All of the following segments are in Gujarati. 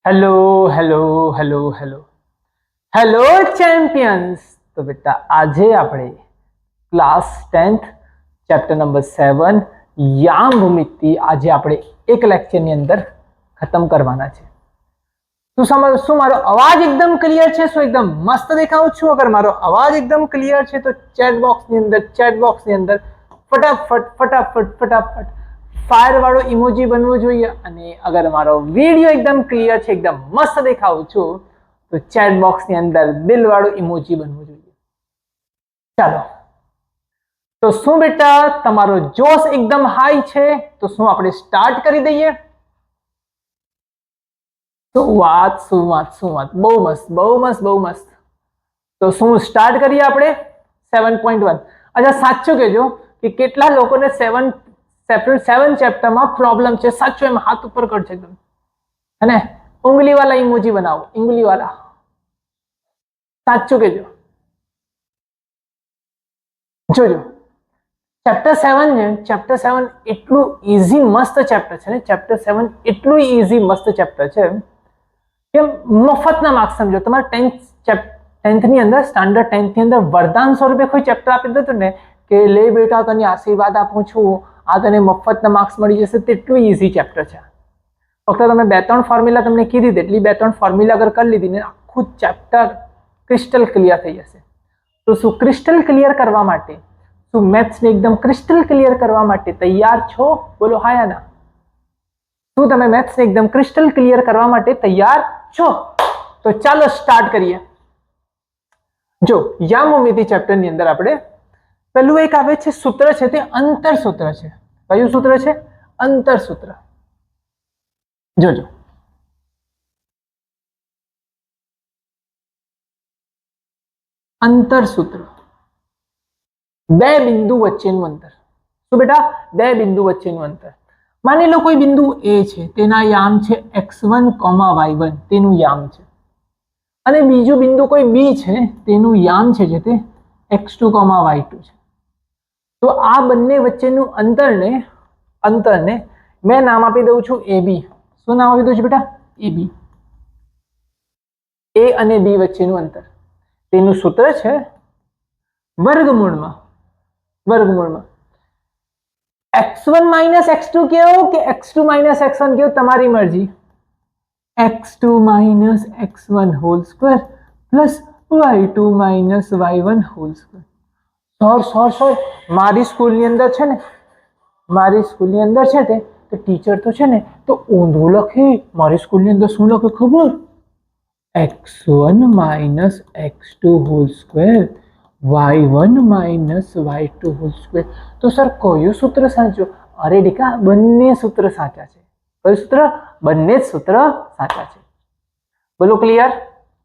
Hello hello hello hello hello champions. तो बेटा आज આપણે ક્લાસ 10th ચેપ્ટર નંબર 7 યામ ભૂમિતિ આજે આપણે એક લેક્ચરની અંદર ખતમ કરવાના છે। શું મારો અવાજ એકદમ ક્લિયર છે? શું એકદમ મસ્ત દેખાઉં છું? અગર મારો અવાજ એકદમ ક્લિયર છે તો ચેટ બોક્સની અંદર ફટાફટ ફટાફટ ફટાફટ फायर वाळो इमोजी बनवो जोईए। अने अगर मारो वीडियो एकदम क्लियर छे, एकदम मस्त देखाऊं छुं तो चैट बॉक्स ની અંદર દિલ વાળો इमोजी बनवो जोईए। ચાલો तो શું બેટા તમારો જોશ એકદમ હાઈ છે તો શું આપણે સ્ટાર્ટ કરી દઈએ? શું વાત બહુ મસ્ત। તો શું સ્ટાર્ટ કરીએ આપણે 7.1। अच्छा સાચું કહેજો કે કેટલા લોકોને 7 चैप्टर में प्रॉब्लम है? सच में हाथ ऊपर कर एकदम है ने उंगली वाला इमोजी बनाओ, उंगली वाला साचू के जो चैप्टर 7 ने चैप्टर 7 एटलू इजी मस्त चैप्टर है ने चैप्टर 7 एटलू इजी मस्त चैप्टर है कि मफतना मार्क्स समझो। तुम्हारे 10th ની અંદર સ્ટાન્ડર્ડ 10th ની અંદર વરદાન સ્વરૂપે કોઈ ચેપ્ટર આપી દીધું ને કે લે બેટા તને આશીર્વાદ આપું છું, આ તને મફતના માર્ક્સ મળી જશે, તેટલું ઈઝી ચેપ્ટર છે। ફક્ત તમે 2-3 ફોર્મ્યુલા તમને કીધી તેટલી 2-3 ફોર્મ્યુલા અગર કરી લીધી ને આખું ચેપ્ટર ક્રિસ્ટલ ક્લિયર થઈ જશે। તો શું ક્રિસ્ટલ ક્લિયર કરવા માટે, શું મેથ્સ ને એકદમ ક્રિસ્ટલ ક્લિયર કરવા માટે તૈયાર છો? બોલો હા યા ના। શું તમે મેથ્સ ને એકદમ ક્રિસ્ટલ ક્લિયર કરવા માટે તૈયાર છો? તો ચાલો સ્ટાર્ટ કરીએ। જો યામ ભૂમિતિ ચેપ્ટર ની અંદર આપણે પહેલું એક આવે છે સૂત્ર છે તે અંતર સૂત્ર છે। કયું સૂત્ર છે? અંતર સૂત્ર। જોજો અંતર સૂત્ર, બે બિંદુ વચ્ચેનું અંતર। શું બેટા? બે બિંદુ વચ્ચેનું અંતર। માની લો કોઈ બિંદુ A છે, તેના યામ છે x1, y1 તેનું યામ છે, અને બીજું બિંદુ કોઈ B છે તેનું યામ છે જે તે x2, y2 છે। तो आ बन्ने वच्चेनु अंतरने मैं नाम आपी दઉં છું AB। શું નામ આપી દઉં છું બેટા? AB। A અને B વચ્ચેનું અંતર, તેનું સૂત્ર છે વર્ગમૂળમાં x1 - x2 કેવો કે x2 - x1 કેવો તમારી મરજી। x2 - x1 whole square plus y2 - y1 whole square. Sir मारी स्कूल ની અંદર છે તે તો ટીચર તો છે ને તો ઊંધું લખે। મારી સ્કૂલ ની અંદર શું લખે ખબર? x1 - x2 whole square y1 - y2 whole square. તો સર કયું સૂત્ર સાચું? અરે દીકા બંને સૂત્ર સાચા છે। કયું સૂત્ર? બંને સૂત્ર સાચા છે। બોલો ક્લિયર?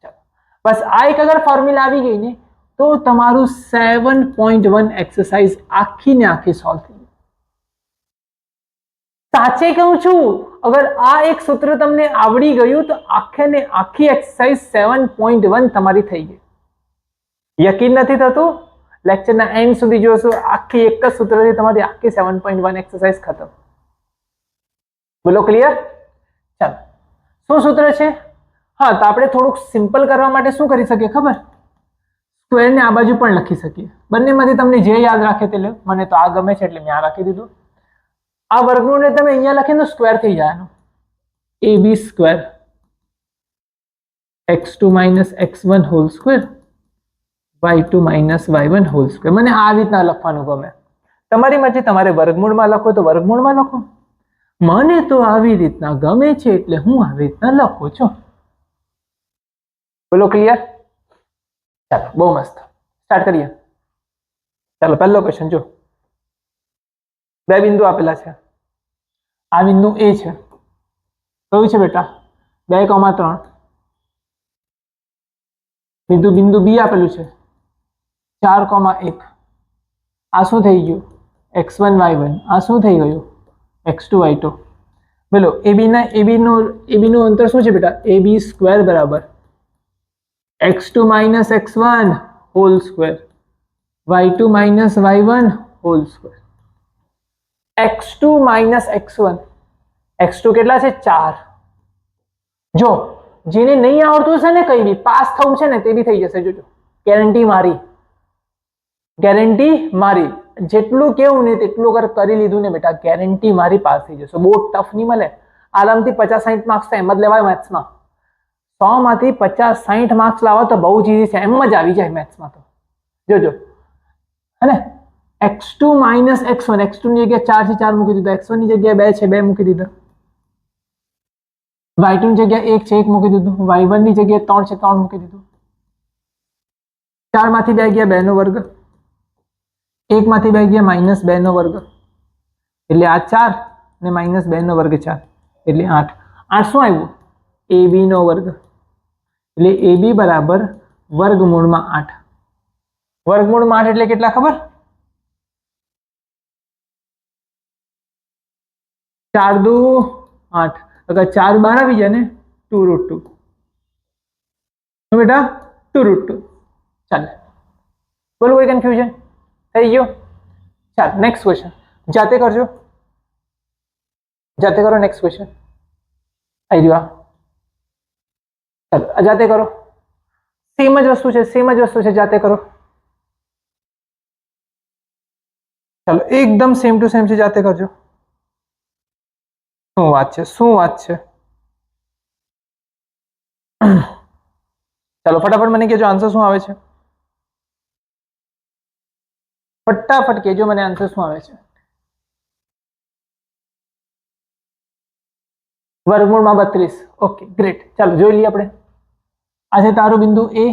ચાલો બસ આ એક અગર ફોર્મ્યુલા આવી ગઈ ને तो તમારું 7.1 एक्सरसाइज आखी ने आखी सॉल्व થઈ ગઈ। સાચે કહું છું અગર આ એક સૂત્ર તમને આવડી ગયું તો આખે ને આખી एक्सरसाइज 7.1 તમારી થઈ ગઈ। યકીન નથી થતું? લેક્ચરના એન્ડ સુધી જોશો આખી એક જ સૂત્રથી તમારી આખી 7.1 एक्सरसाइज ખતમ। બોલો ક્લિયર? ચાલો શું સૂત્ર છે? હા તો આપણે થોડુંક સિમ્પલ કરવા માટે શું કરી શકીએ ખબર? स्क्वेर ने आ बाजू पण लखी सकीए। बंनेमांथी तमने जे याद राखे ते लो। मने तो आ गमे छे એટલે મેં આ રાખી દીધું। આ વર્ગમૂળને તમે અહીંયા લખીને તો સ્ક્વેર થઈ જાય એનો ab square x2 - x1 whole square y2 - y1 whole square. મને આ રીતના લખવાનું ગમે। તમારી મરજી, તમારે વર્ગમૂળમાં લખો તો વર્ગમૂળમાં લખો। મને તો આવી રીતના ગમે છે એટલે હું આવી રીતના લખું છું। બોલો ક્લિયર? चलो बहुत मस्त स्टार्ट करिए। चलो पहलो क्वेश्चन जो बे बिंदु आपेला है। आ बिंदु ए है, क्यों है बेटा? 2,3। बिंदु बी आपेलू है 4,1। आ शू थई गयुं? x1 y1। आ शू थई गयुं? x2 y2। बोलो एबी नु अंतर शू है बेटा? ab स्क्वेर बराबर x2 - x1 whole square y2 - y1 whole square. x2 - x1 x2 કેટલા છે? 4 જો જેને નહીં આવડતું હશે ને કઈ બી પાસ થવું છે ને તે બી થઈ જશે. જોજો, ગેરંટી મારી, ગેરંટી મારી. જેટલું કેવું ને તેટલું અગર કરી લીધું ને બેટા, ગેરંટી મારી પાસ થઈ જશો. બહુ ટફ નહીં મળે. આરામથી 50-60 માર્ક્સ તો એમ જ લેવાય મેથ્સમાં. 100 માંથી 50-60 માર્ક્સ લાવો તો બહુ જ ઈઝી છે, એમ જ આવી જાય મેથ્સમાં તો. જોજો હે ને, x2 માઇનસ x1, x2 ની જગ્યાએ 4 છે 4 મૂકી દીધો, x1 ની જગ્યાએ 2 છે 2 મૂકી દીધો, y2 ની જગ્યાએ 1 છે 1 મૂકી દીધું, y1 ની જગ્યાએ 3 છે 3 મૂકી દીધું. 4 માંથી 2 ગયા 2 નો વર્ગ, 1 માંથી 2 ગયા -2 નો વર્ગ, એટલે આ 4 ને -2 નો વર્ગ 4 એટલે 8. 8 શું આવ્યું? ab નો વર્ગ. એટલે ab બરાબર વર્ગમૂળમાં 8. વર્ગમૂળમાં 8 એટલે કેટલા ખબર? 4 દુ 8. अगर 4 बार આવી જાય ને 2√2 બેટા 2√2. ચાલો બોલો, કોઈ કન્ફ્યુઝન થઈ ગયો? ચાલો નેક્સ્ટ ક્વેશ્ચન જાતે કરજો, જાતે કરો. નેક્સ્ટ ક્વેશ્ચન આવી રહ્યો. ચાલો જાતે કરો. સેમ જ વસ્તુ છે, સેમ જ વસ્તુ છે, જાતે કરો. ચાલો એકદમ સેમ ટુ સેમ છે, જાતે કરજો. શું વાત છે, શું વાત છે? ચાલો ફટાફટ મને કહેજો આન્સર શું આવે છે. ફટાફટ કહેજો મને આન્સર શું આવે છે. વર્ગમૂળમાં 32. Okay great. ચાલો જોઈ લઈએ આપણે. આ છે તારું બિંદુ એ,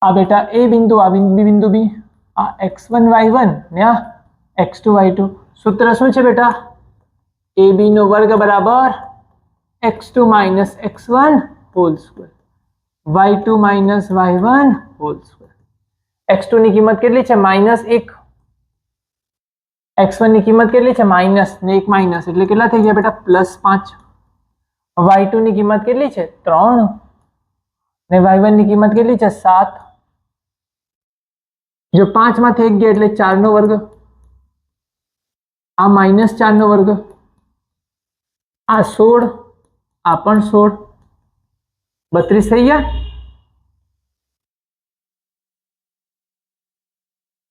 આ બેટા એ બિંદુ, આ બિંદુ બી, આ x1 y1 ને આ x2 y2. સૂત્ર શું છે બેટા? ab નો વર્ગ બરાબર x2 minus x1 whole square, y2 minus y1 whole square. x2 ની કિંમત કેટલી છે? -1. x1 ની કિંમત કેટલી છે? માઇનસ ને 1 માઇનસ એટલે કેટલા થઈ ગયા બેટા? +5. y2 ની કિંમત કેટલી છે? 3 ને y1 ની કિંમત કેટલી છે? 7. જો 5 માંથી 1 ગયા એટલે 4 નો વર્ગ, આ -4 નો વર્ગ, આ 16, આ પણ 16, 32 થઈ ગયા.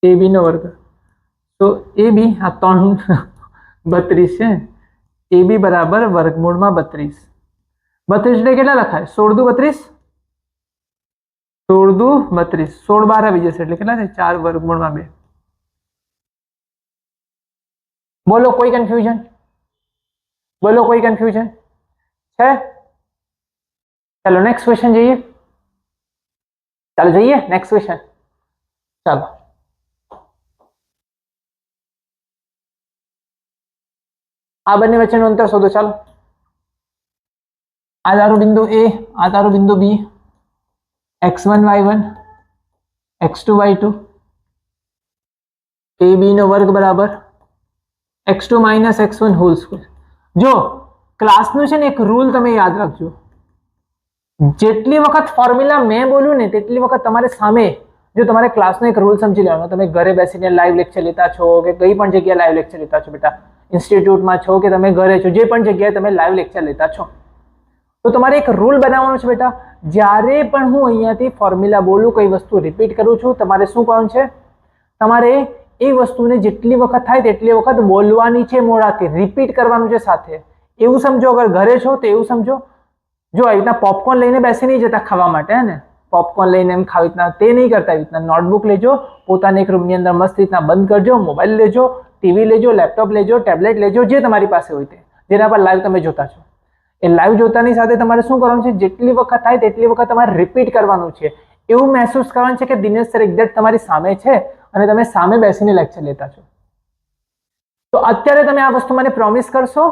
ab નો વર્ગ, તો ab આ 3 32 છે. ab બરાબર વર્ગમૂળમાં 32. 32 એટલે કેટલા લખાય? 16 દુ 32, 16 દુ 32, 16 બાર આવી જશે એટલે કેટલા થાય? 4 વર્ગમૂળમાં 2. બોલો કોઈ કન્ફ્યુઝન? બોલો કોઈ કન્ફ્યુઝન છે? ચાલો નેક્સ્ટ ક્વેશ્ચન જઈએ. ચાલો જઈએ નેક્સ્ટ ક્વેશ્ચન. ચાલો આ બંને વચ્ચેનું અંતર શોધો. ચાલો આ તારું બિંદુ એ, આ તારું બિંદુ બી, x1 y1 x2 y2, ab નો વર્ગ બરાબર x2 minus x1 whole square. જો ક્લાસનું છે ને એક રૂલ તમે યાદ રાખજો, જેટલી વખત ફોર્મ્યુલા મેં બોલ્યું ને તેટલી વખત તમારે સામે, જો તમારે ક્લાસનો એક રૂલ સમજી લેવાનો. તમે ઘરે બેસીને લાઈવ લેક્ચર લેતા છો કે કઈ પણ જગ્યાએ લાઈવ લેક્ચર લેતા છો બેટા, ઇન્સ્ટિટ્યૂટમાં છો કે તમે ઘરે છો, જે પણ જગ્યાએ તમે લાઈવ લેક્ચર લેતા છો, તો તમારે એક રૂલ બનાવવાનો છે બેટા. જ્યારે પણ હું અહીંયાથી ફોર્મ્યુલા બોલું, કઈ વસ્તુ રિપીટ કરું છું, તમારે શું કરવાનું છે? તમારે એ વસ્તુને જેટલી વખત થાય તેટલી વખત બોલવાની છે, મોઢાથી રિપીટ કરવાનું છે સાથે. એવું સમજો, અગર ઘરે છો તો એવું સમજો. જો આવી રીતના પોપકોર્ન લઈને બેસી નહીં જતા ખાવા માટે, હે ને, પોપકોર્ન લઈને એમ ખાવી રીતના તે નહીં કરતા. આવી રીતના નોટબુક લેજો, પોતાને એક રૂમની અંદર મસ્ત રીતના બંધ કરજો, મોબાઈલ લેજો, ટીવી લેજો, લેપટોપ લેજો, ટેબ્લેટ લેજો, જે તમારી પાસે હોય તે, જેના પર લાઈવ તમે જોતા છો. એ લાઈવ જોતાની સાથે તમારે શું કરવાનું છે? જેટલી વખત થાય તેટલી વખત તમારે રિપીટ કરવાનું છે. એવું મહેસૂસ કરવાનું છે કે દિનેશ સર એક્ઝેક્ટ તમારી સામે છે અને તમે સામે બેસીને લેક્ચર લેતા છો. તો અત્યારે તમે આ વસ્તુ મને પ્રોમિસ કરશો,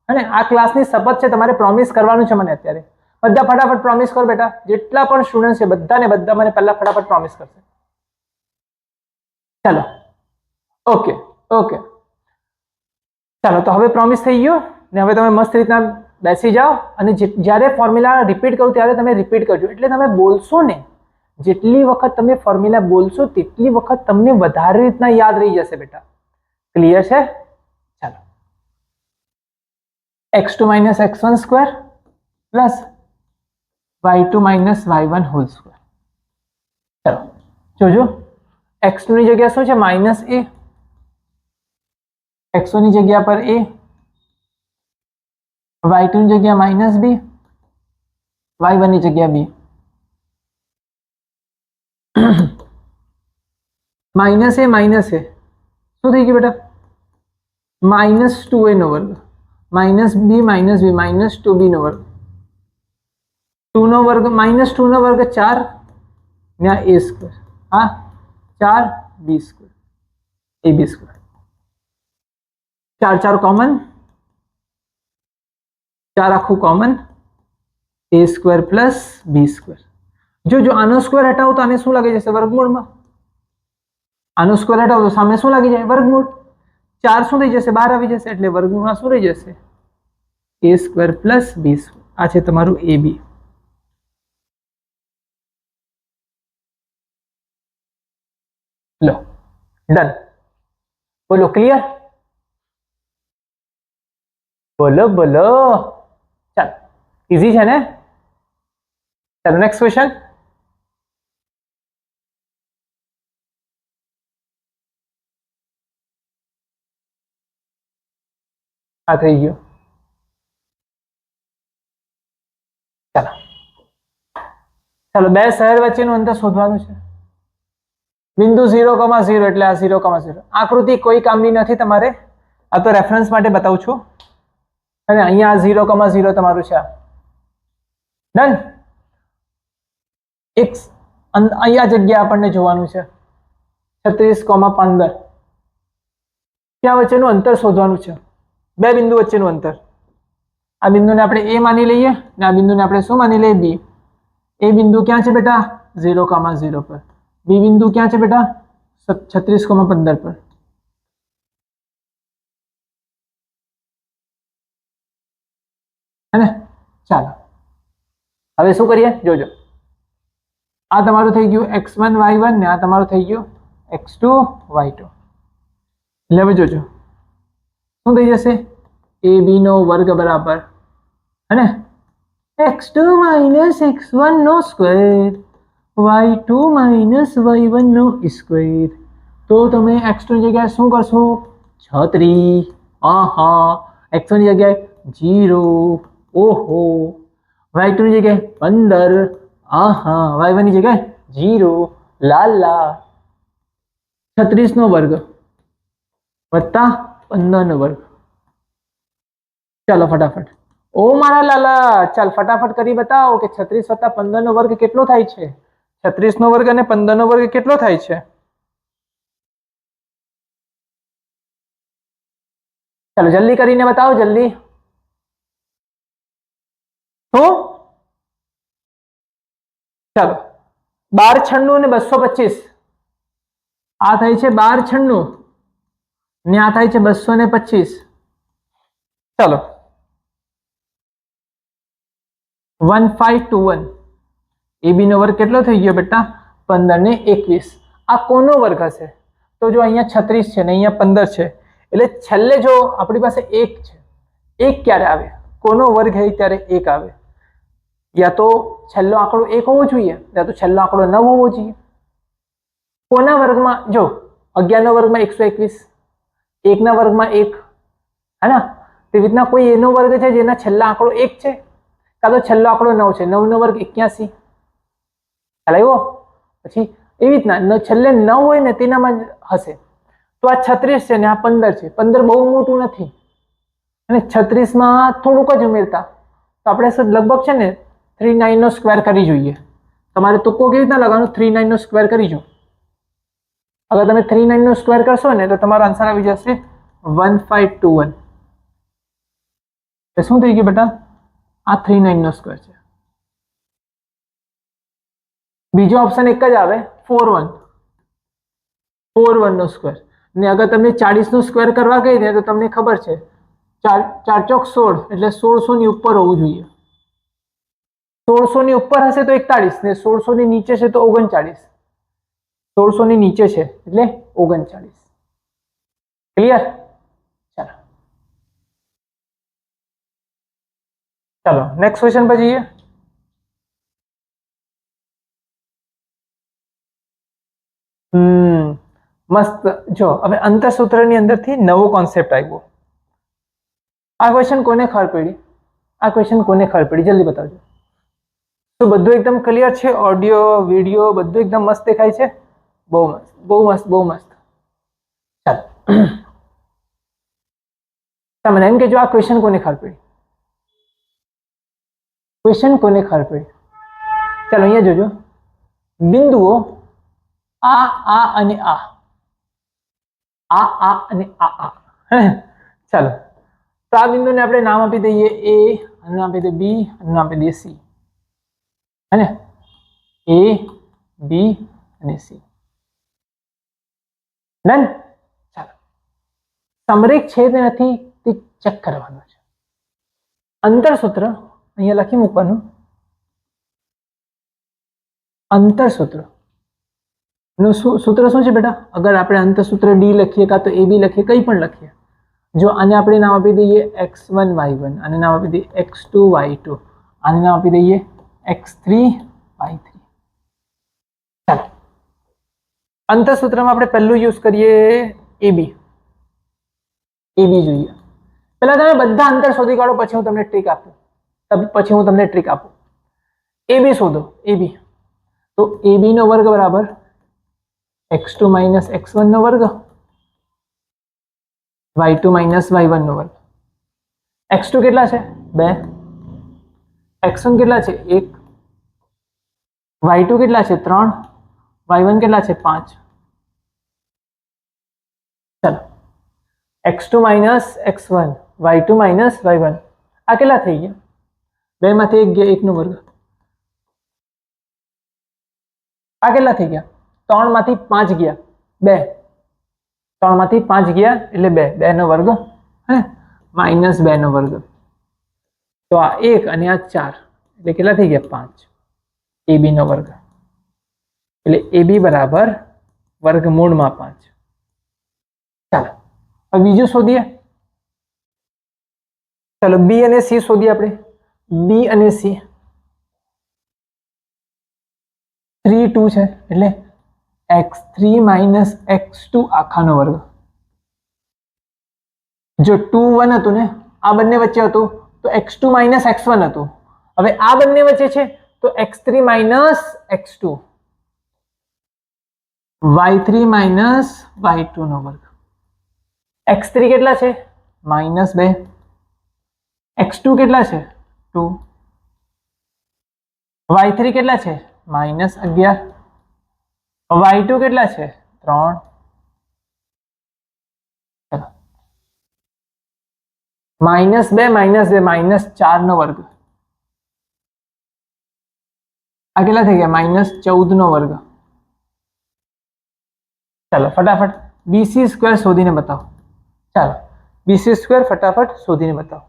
અને આ ક્લાસની શપથ છે, તમારે પ્રોમિસ કરવાનું છે મને અત્યારે. બધા ફટાફટ પ્રોમિસ કરો બેટા, જેટલા પણ સ્ટુડન્ટ છે બધાને બધા મને પહેલા ફટાફટ પ્રોમિસ કરશે. ચાલો ઓકે ઓકે ચાલો, તો હવે પ્રોમિસ થઈ ગયો ને હવે તમે મસ્ત રીતના બેસી જાઓ અને જ્યારે ફોર્મ્યુલા રિપીટ કરું ત્યારે તમે રિપીટ કરજો. એટલે તમે બોલશો ને, જેટલી વખત તમે ફોર્મ્યુલા બોલશો તેટલી વખત તમને વધારે રીતના યાદ રહી જશે બેટા. ક્લિયર છે? ચાલો x2 minus x1 square plus y2 minus y1 whole square. चलो જોજો x2 ની જગ્યા શું છે માઇનસ a, x2 ની જગ્યા પર a, y2 ની જગ્યા માઇનસ b, y1 ની જગ્યા b। माइनस ए शू थी गई बेटा -2a नो वर्ग माइनस बी -2b नो वर्ग 2 नो वर्ग -2 नो वर्ग 4 ने a स्क्वायर हाँ 4b square ab square 4 4 common 4 आखू common a square plus b square. जो आनो स्क्वायर हटाओ तो आने शू लगे जैसे वर्गमूल में आनो स्क्वायर हटाओ तो सामने शू लगी जाए वर्गमूल 4 शू थी जैसे बहार आई जैसे એટલે વર્ગમૂળમાં શું રહી જશે a square plus b square આ છે તમારું ab। લો ડન બોલો ક્લિયર બોલો બોલો ચાલ इजी છે ને चलो नेक्स्ट क्वेश्चन आ थई गयो चलो चलो बे शहर वच्चेनुं अंतर शोधवानुं छे बिंदु 0,0 એટલે આ 0,0 आकृति कोई कामनी નથી તમારે આ તો રેફરન્સ માટે બતાવું છું અને અહીંયા 0,0 તમારું છે ડન એક અહીંયા જગ્યા આપણને જોવાનું છે 36,15 ત્યાં વચ્ચેનું અંતર શોધવાનું છે બે બિંદુ વચ્ચેનું અંતર આ બિંદુને આપણે a માની લઈએ અને આ બિંદુને આપણે શું માની લઈએ b a બિંદુ ક્યાં છે બેટા 0,0 પર b બિંદુ ક્યાં છે બેટા 36,15 પર है ने चलो હવે શું કરીએ જોજો આ તમારું થઈ ગયું x1 y1 ને આ તમારું થઈ ગયું x2 y2 એટલે હવે જોજો શું થઈ જશે ab નો વર્ગ બરાબર है ने x2 माइनस x1 नो स्क्वायर y2 माइनस y1 नो स्क्वायर तो તમે x2 ની જગ્યાએ શું કરશો 36 આહા x1 ની જગ્યાએ 0 ओहो y2 ની જગ્યાએ 15 આહા y1 ની જગ્યાએ 0 લાલા 36 નો વર્ગ વત્તા 15 નો વર્ગ ચાલો ફટાફટ ओ मारा लाला चल फटाफट करी बताओ कि 36 वत्ता 15 नो वर्ग केटलो थाय छे 36 नो वर्ग अने 15 नो वर्ग केटलो थाय छे चलो जल्दी करीने बताओ जल्दी तो चलो 12 96 ने 225 आ थाय छे 12 96 ने आ थाय छे 225 चलो 1521 ab નો વર્ગ કેટલો થઈ ગયો બેટા 15 ને 21 આ કોનો વર્ગ હશે તો જો અહીંયા 36 છે ને અહીંયા 15 છે એટલે છેલ્લે જો આપણી પાસે 1 છે 1 ક્યારે આવે કોનો વર્ગ હોય ત્યારે 1 આવે या तो छेल्लो आंकड़ो 1 होवो જોઈએ या तो छेल्लो आंकड़ो 9 होवो જોઈએ कोना वर्गमां जो 11 નો વર્ગમાં 121 1 ના વર્ગમાં 1 है ना तेवी રીતના કોઈ a નો વર્ગ છે જેના છેલ્લા આંકડો 1 છે का तो छेल्लो आंकड़ो 9 છે 9 નો વર્ગ 81 ખ્યાલ આવ્યો પછી એવી રીતના છેલ્લે 9 હોય ને તેનામાં હશે તો આ 36 છે ને આ 15 છે 15 બહુ મોટું નથી અને 36 માં થોડુંક જ ઉમેરતા તો આપણે લગભગ છે ને 39 નો સ્ક્વેર કરી જોઈએ તમારે તુક્કો કેવી રીતના લગાવવાનો 39 નો સ્ક્વેર કરી જો अगर તમે 39 નો સ્ક્વેર કરશો ને તો તમારો આન્સર આવી જશે 1521 તો શું થઈ ગયું બેટા આ 39 નો સ્ક્વેર છે બીજો ઓપ્શન એક જ આવે 41 નો સ્ક્વેર ને અગર તમને 40 નો સ્ક્વેર કરવા ગઈ ને તો તમને ખબર છે 4 ચોક 16 એટલે 1600 ની ઉપર હોવું જોઈએ 1600 ની ઉપર હશે તો 41 ને 1600 ની નીચે છે તો 39 1600 ની નીચે છે એટલે 39 ક્લિયર ચાલો નેક્સ્ટ ક્વેશ્ચન પર જઈએ. મસ્ત. જો હવે અંતઃસૂત્રની અંદરથી નવો કોન્સેપ્ટ આવ્યો. આ ક્વેશ્ચન કોને ખબર પડી? આ ક્વેશ્ચન કોને ખબર પડી? જલ્દી બતાવજો. તો બધું એકદમ ક્લિયર છે? ઓડિયો વિડીયો બધું એકદમ મસ્ત દેખાય છે? બહુ મસ્ત, બહુ મસ્ત, બહુ મસ્ત. ચાલો તમને એમ કે જો આ ક્વેશ્ચન કોને ખબર પડી? ક્વેશ્ચન કોને ખબર પડી? ચાલો અહીંયા જોજો. બિંદુઓ આ અને આ અને આ. ચાલો તો આ બિંદુને આપણે નામ આપી દઈએ એ, અને નામ આપી દઈએ બી, અને નામ આપી દઈએ સી. હે ને? એ, બી અને સી. ડન. ચાલો સમરેખ છે કે નથી તે ચેક કરવાનું છે. અંતરસૂત્ર અહીંયા લખી મૂકવાનું. અંતરસૂત્ર નું સૂત્ર શું છે બેટા? અગર આપણે અંતરસૂત્ર ડી લખીએ કાં તો એ બી લખીએ, કંઈ પણ લખીએ. જો આને આપણે નામ આપી દઈએ x1 y1, આને નામ આપી દઈએ x2 y2, આને નામ આપી દઈએ x3 y3. ચાલો અંતરસૂત્રમાં આપણે પહેલું યુઝ કરીએ AB. જોઈએ. પહેલા તમે બધા અંતર શોધી કાઢો, પછી હું તમને ટ્રીક આપું. AB શોધો. AB તો AB નો વર્ગ બરાબર x2 માઇનસ x1 નો વર્ગ, y2 માઇનસ y1 નો વર્ગ. x2 કેટલા છે? 2. x1 કેટલા છે? 1. y2 કેટલા છે? 3. y1 કેટલા છે? 5. ચાલો x2 minus x1, y2 minus y1, આ કેટલા થઈ ગયા? 2 માંથી 1 ગયા, 1 નો વર્ગ. આ કેટલા થઈ ગયા? 3 માંથી 5 ગયા, 2. 3 માંથી 5 ગયા એટલે 2, 2 નો વર્ગ, હે માઇનસ 2 નો વર્ગ. તો આ 1 અને આ 4 એટલે કેટલા થઈ ગયા? 5. AB નો વર્ગ એટલે AB બરાબર વર્ગમૂળમાં 5. ચાલો હવે બીજું શોધીએ. ચાલો બી અને સી શોધીએ આપણે. બી અને સી 3 2 છે એટલે x3 માઇનસ x2 આખાનો વર્ગ. જો 2 1 હતું ને, આ બંને વચ્ચે હતું તો x2 માઇનસ x1 હતું. હવે આ બંને વચ્ચે છે તો x3 minus x2, y3 minus y2 નો વર્ગ. x3 કેટલા છે? માઇનસ 2. x2 કેટલા છે? 2. y3 કેટલા છે? માઇનસ 11. y2 કેટલા છે? 3. માઇનસ 2 માઇનસ 2 માઇનસ 4 નો વર્ગ. આ કેટલા થઈ ગયા? માઇનસ 14 નો વર્ગ. ચાલો ફટાફટ બીસી સ્ક્વેર શોધીને બતાવો. ચાલો બીસી સ્ક્વેર ફટાફટ શોધીને બતાવો.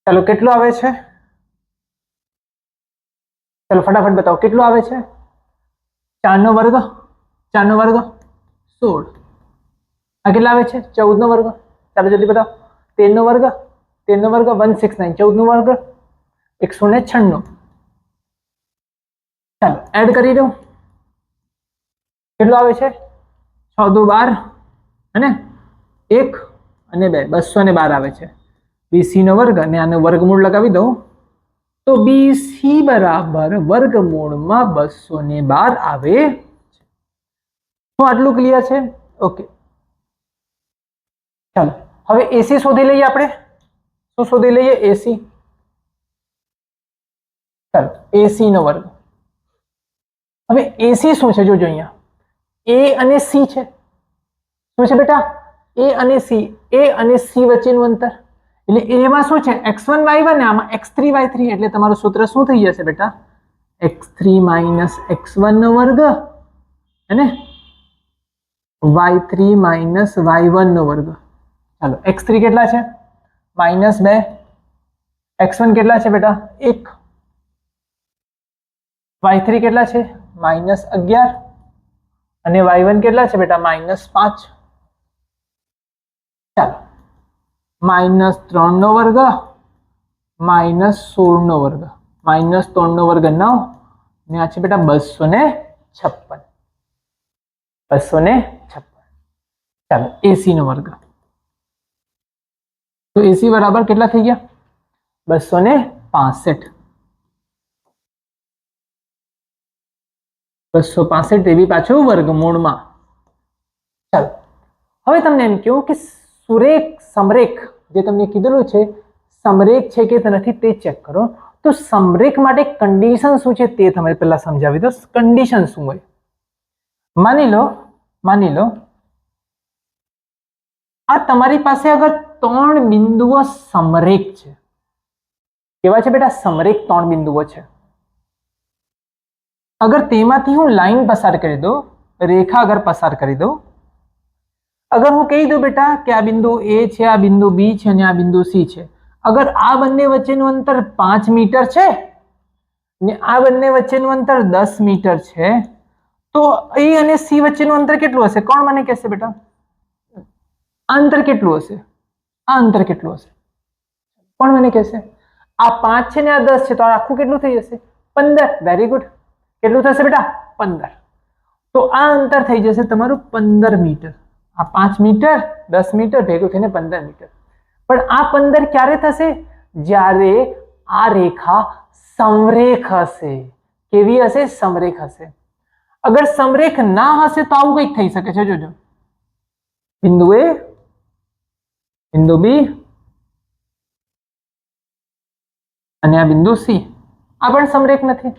ચાલો કેટલું આવે છે? ચાલો ફટાફટ બતાવો કેટલું આવે છે? 4 નો વર્ગ, 4 નો વર્ગ 16. આ કેટલા આવે છે? 14 નો વર્ગ. ચાલો જલ્દી બતાવો. 13 નો વર્ગ, 13 નો વર્ગ 169, 14 નો વર્ગ 196. ચાલો એડ કરી દો. કેટલું આવે છે? 6 2 12 અને 1 અને 2 212 આવે છે. બીસી નો વર્ગ અને આને વર્ગમૂળ લગાવી દઉં તો બીસી બરાબર વર્ગમૂળમાં 212 આવે. શું આટલું ક્લિયર છે? ઓકે. ચાલો હવે એસી શોધી લઈએ આપણે. શું શોધી લઈએ? એસી. ચાલો એસી નો વર્ગ. હવે એસી શું છે? જોજો અહીંયા એ અને સી છે. શું છે બેટા? એ અને સી. એ અને સી વચ્ચેનું અંતર એટલે એમાં શું છે? x1 y1 ને આમાં x3 y3 એટલે તમારું સૂત્ર શું થઈ જશે બેટા? x3 માઇનસ x1 નો વર્ગ અને y3 માઇનસ y1 નો વર્ગ. ચાલો x3 કેટલા છે? માઇનસ 2. x1 કેટલા છે બેટા? 1. y3 કેટલા છે? માઇનસ 11. અને y1 કેટલા છે બેટા -5. ચાલો -3 નો વર્ગ -16 નો વર્ગ -3 નો વર્ગ 9 ને આ છે બેટા 256. 256. ચાલો એસી નો વર્ગ, તો એસી બરાબર કેટલા થઈ ગયા 265. 265 એ બી પાછું વર્ગમૂળમાં. ચાલો હવે તમને એમ કહું કે સુરેખ સમરેખ જે તમને કીધેલું છે સમરેખ છે કે નથી તે ચેક કરો. તો સમરેખ માટે કન્ડિશન શું છે તે તમે પહેલા સમજાવી દો. કન્ડિશન શું હોય? માની લો આ તમારી પાસે અગર 3 બિંદુઓ સમરેખ છે. કેવા છે બેટા? સમરેખ 3 બિંદુઓ છે. અગર તેમાંથી હું લાઈન પસાર કરી દઉં, રેખા અગર પસાર કરી દઉં, અગર હું કહી દઉં બેટા કે આ બિંદુ એ છે, આ બિંદુ બી છે અને આ બિંદુ સી છે, અગર આ બંને વચ્ચેનું અંતર 5 મીટર છે ને આ બંને વચ્ચેનું અંતર 10 મીટર છે, તો એ અને સી વચ્ચેનું અંતર કેટલું હશે? કોણ મને કહેશે બેટા? આ અંતર કેટલું હશે? આ અંતર કેટલું હશે? કોણ મને કહેશે? આ 5 છે ને આ 10 છે, તો આ આખું કેટલું થઈ જશે? 15. Very good. કેટલું થશે બેટા? 15. તો આ અંતર થઈ જશે તમારું 15 મીટર. આ 5 મીટર 10 મીટર ભેગું થઈને 15 મીટર. પણ આ 15 ક્યારે થશે? જ્યારે આ રેખા સમરેખ હશે. કેવી હશે? સમરેખ હશે. અગર સમરેખ ના હશે તો આવું કંઈક થઈ શકે છે. જોજો, બિંદુ એ, બિંદુ બી અને આ બિંદુ સી, આ પણ સમરેખ નથી.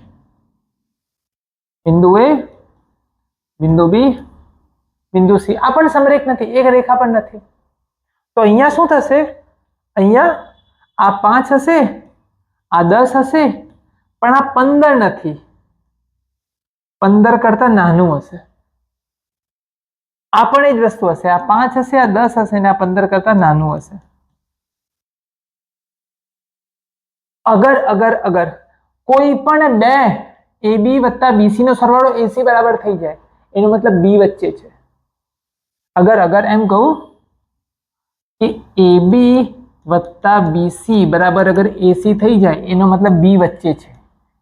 બિંદુ એ, બિંદુ બી, બિંદુ સી, આ પણ સમરેખ નથી. એક રેખા પણ નથી. તો અહીંયા શું થશે? અહીંયા આ 5 હશે, આ 10 હશે, પણ આ 15 નથી. 15 કરતા નાનું હશે. આ પણ એ જ વસ્તુ હશે. આ 5 હશે, આ 10 હશે ને આ 15 કરતા નાનું હશે. અગર કોઈ પણ બે AB વત્તા BC નો સરવાળો AC બરાબર થઈ જાય, એનો મતલબ B વચ્ચે છે. અગર એમ કહું કે AB વત્તા BC બરાબર અગર AC થઈ જાય, એનો મતલબ B વચ્ચે છે,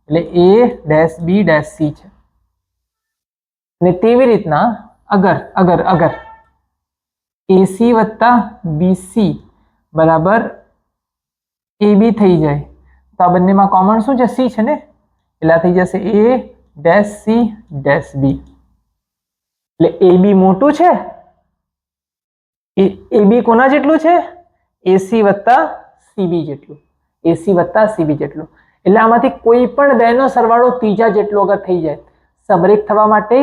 એટલે A-B-C છે. ને તેવી રીતના અગર AC વત્તા BC બરાબર AB થઈ જાય, તો આ બંનેમાં કોમન શું છે? C છે ને, એટલે થઈ જશે A-C-B. એટલે AB મોટું છે. AB કોના જેટલું છે? AC વત્તા CB જેટલું. AC વત્તા CB જેટલું. એટલે આમાંથી કોઈ પણ બેનો સરવાળો ત્રીજા જેટલો અગર થઈ જાય, સમરેખ થવા માટે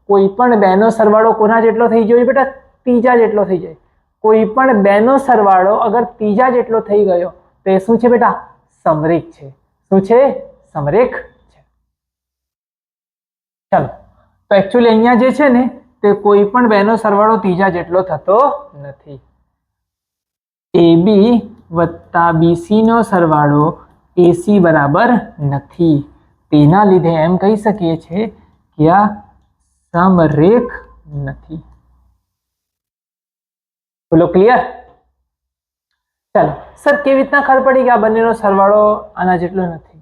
કોઈ પણ બેનો સરવાળો કોના જેટલો થઈ જાય બેટા? ત્રીજા જેટલો થઈ જાય. કોઈ પણ બેનો સરવાળો અગર ત્રીજા જેટલો થઈ ગયો તો એ શું છે બેટા? સમરેખ છે. શું છે? સમરેખ છે. ચાલો, તો એકચ્યુઅલી અહીંયા જે છે ને તે કોઈ પણ બેનો સરવાળો ત્રીજા જેટલો થતો નથી. AB વત્તા BC નો સરવાળો AC બરાબર નથી. તેના લીધે એમ કહી શકીએ છીએ કે આ સમરેખ નથી. બોલો ક્લિયર? ચાલો સર, કેવી રીતના ખબર પડી કે આ બંનેનો સરવાળો આના જેટલો નથી?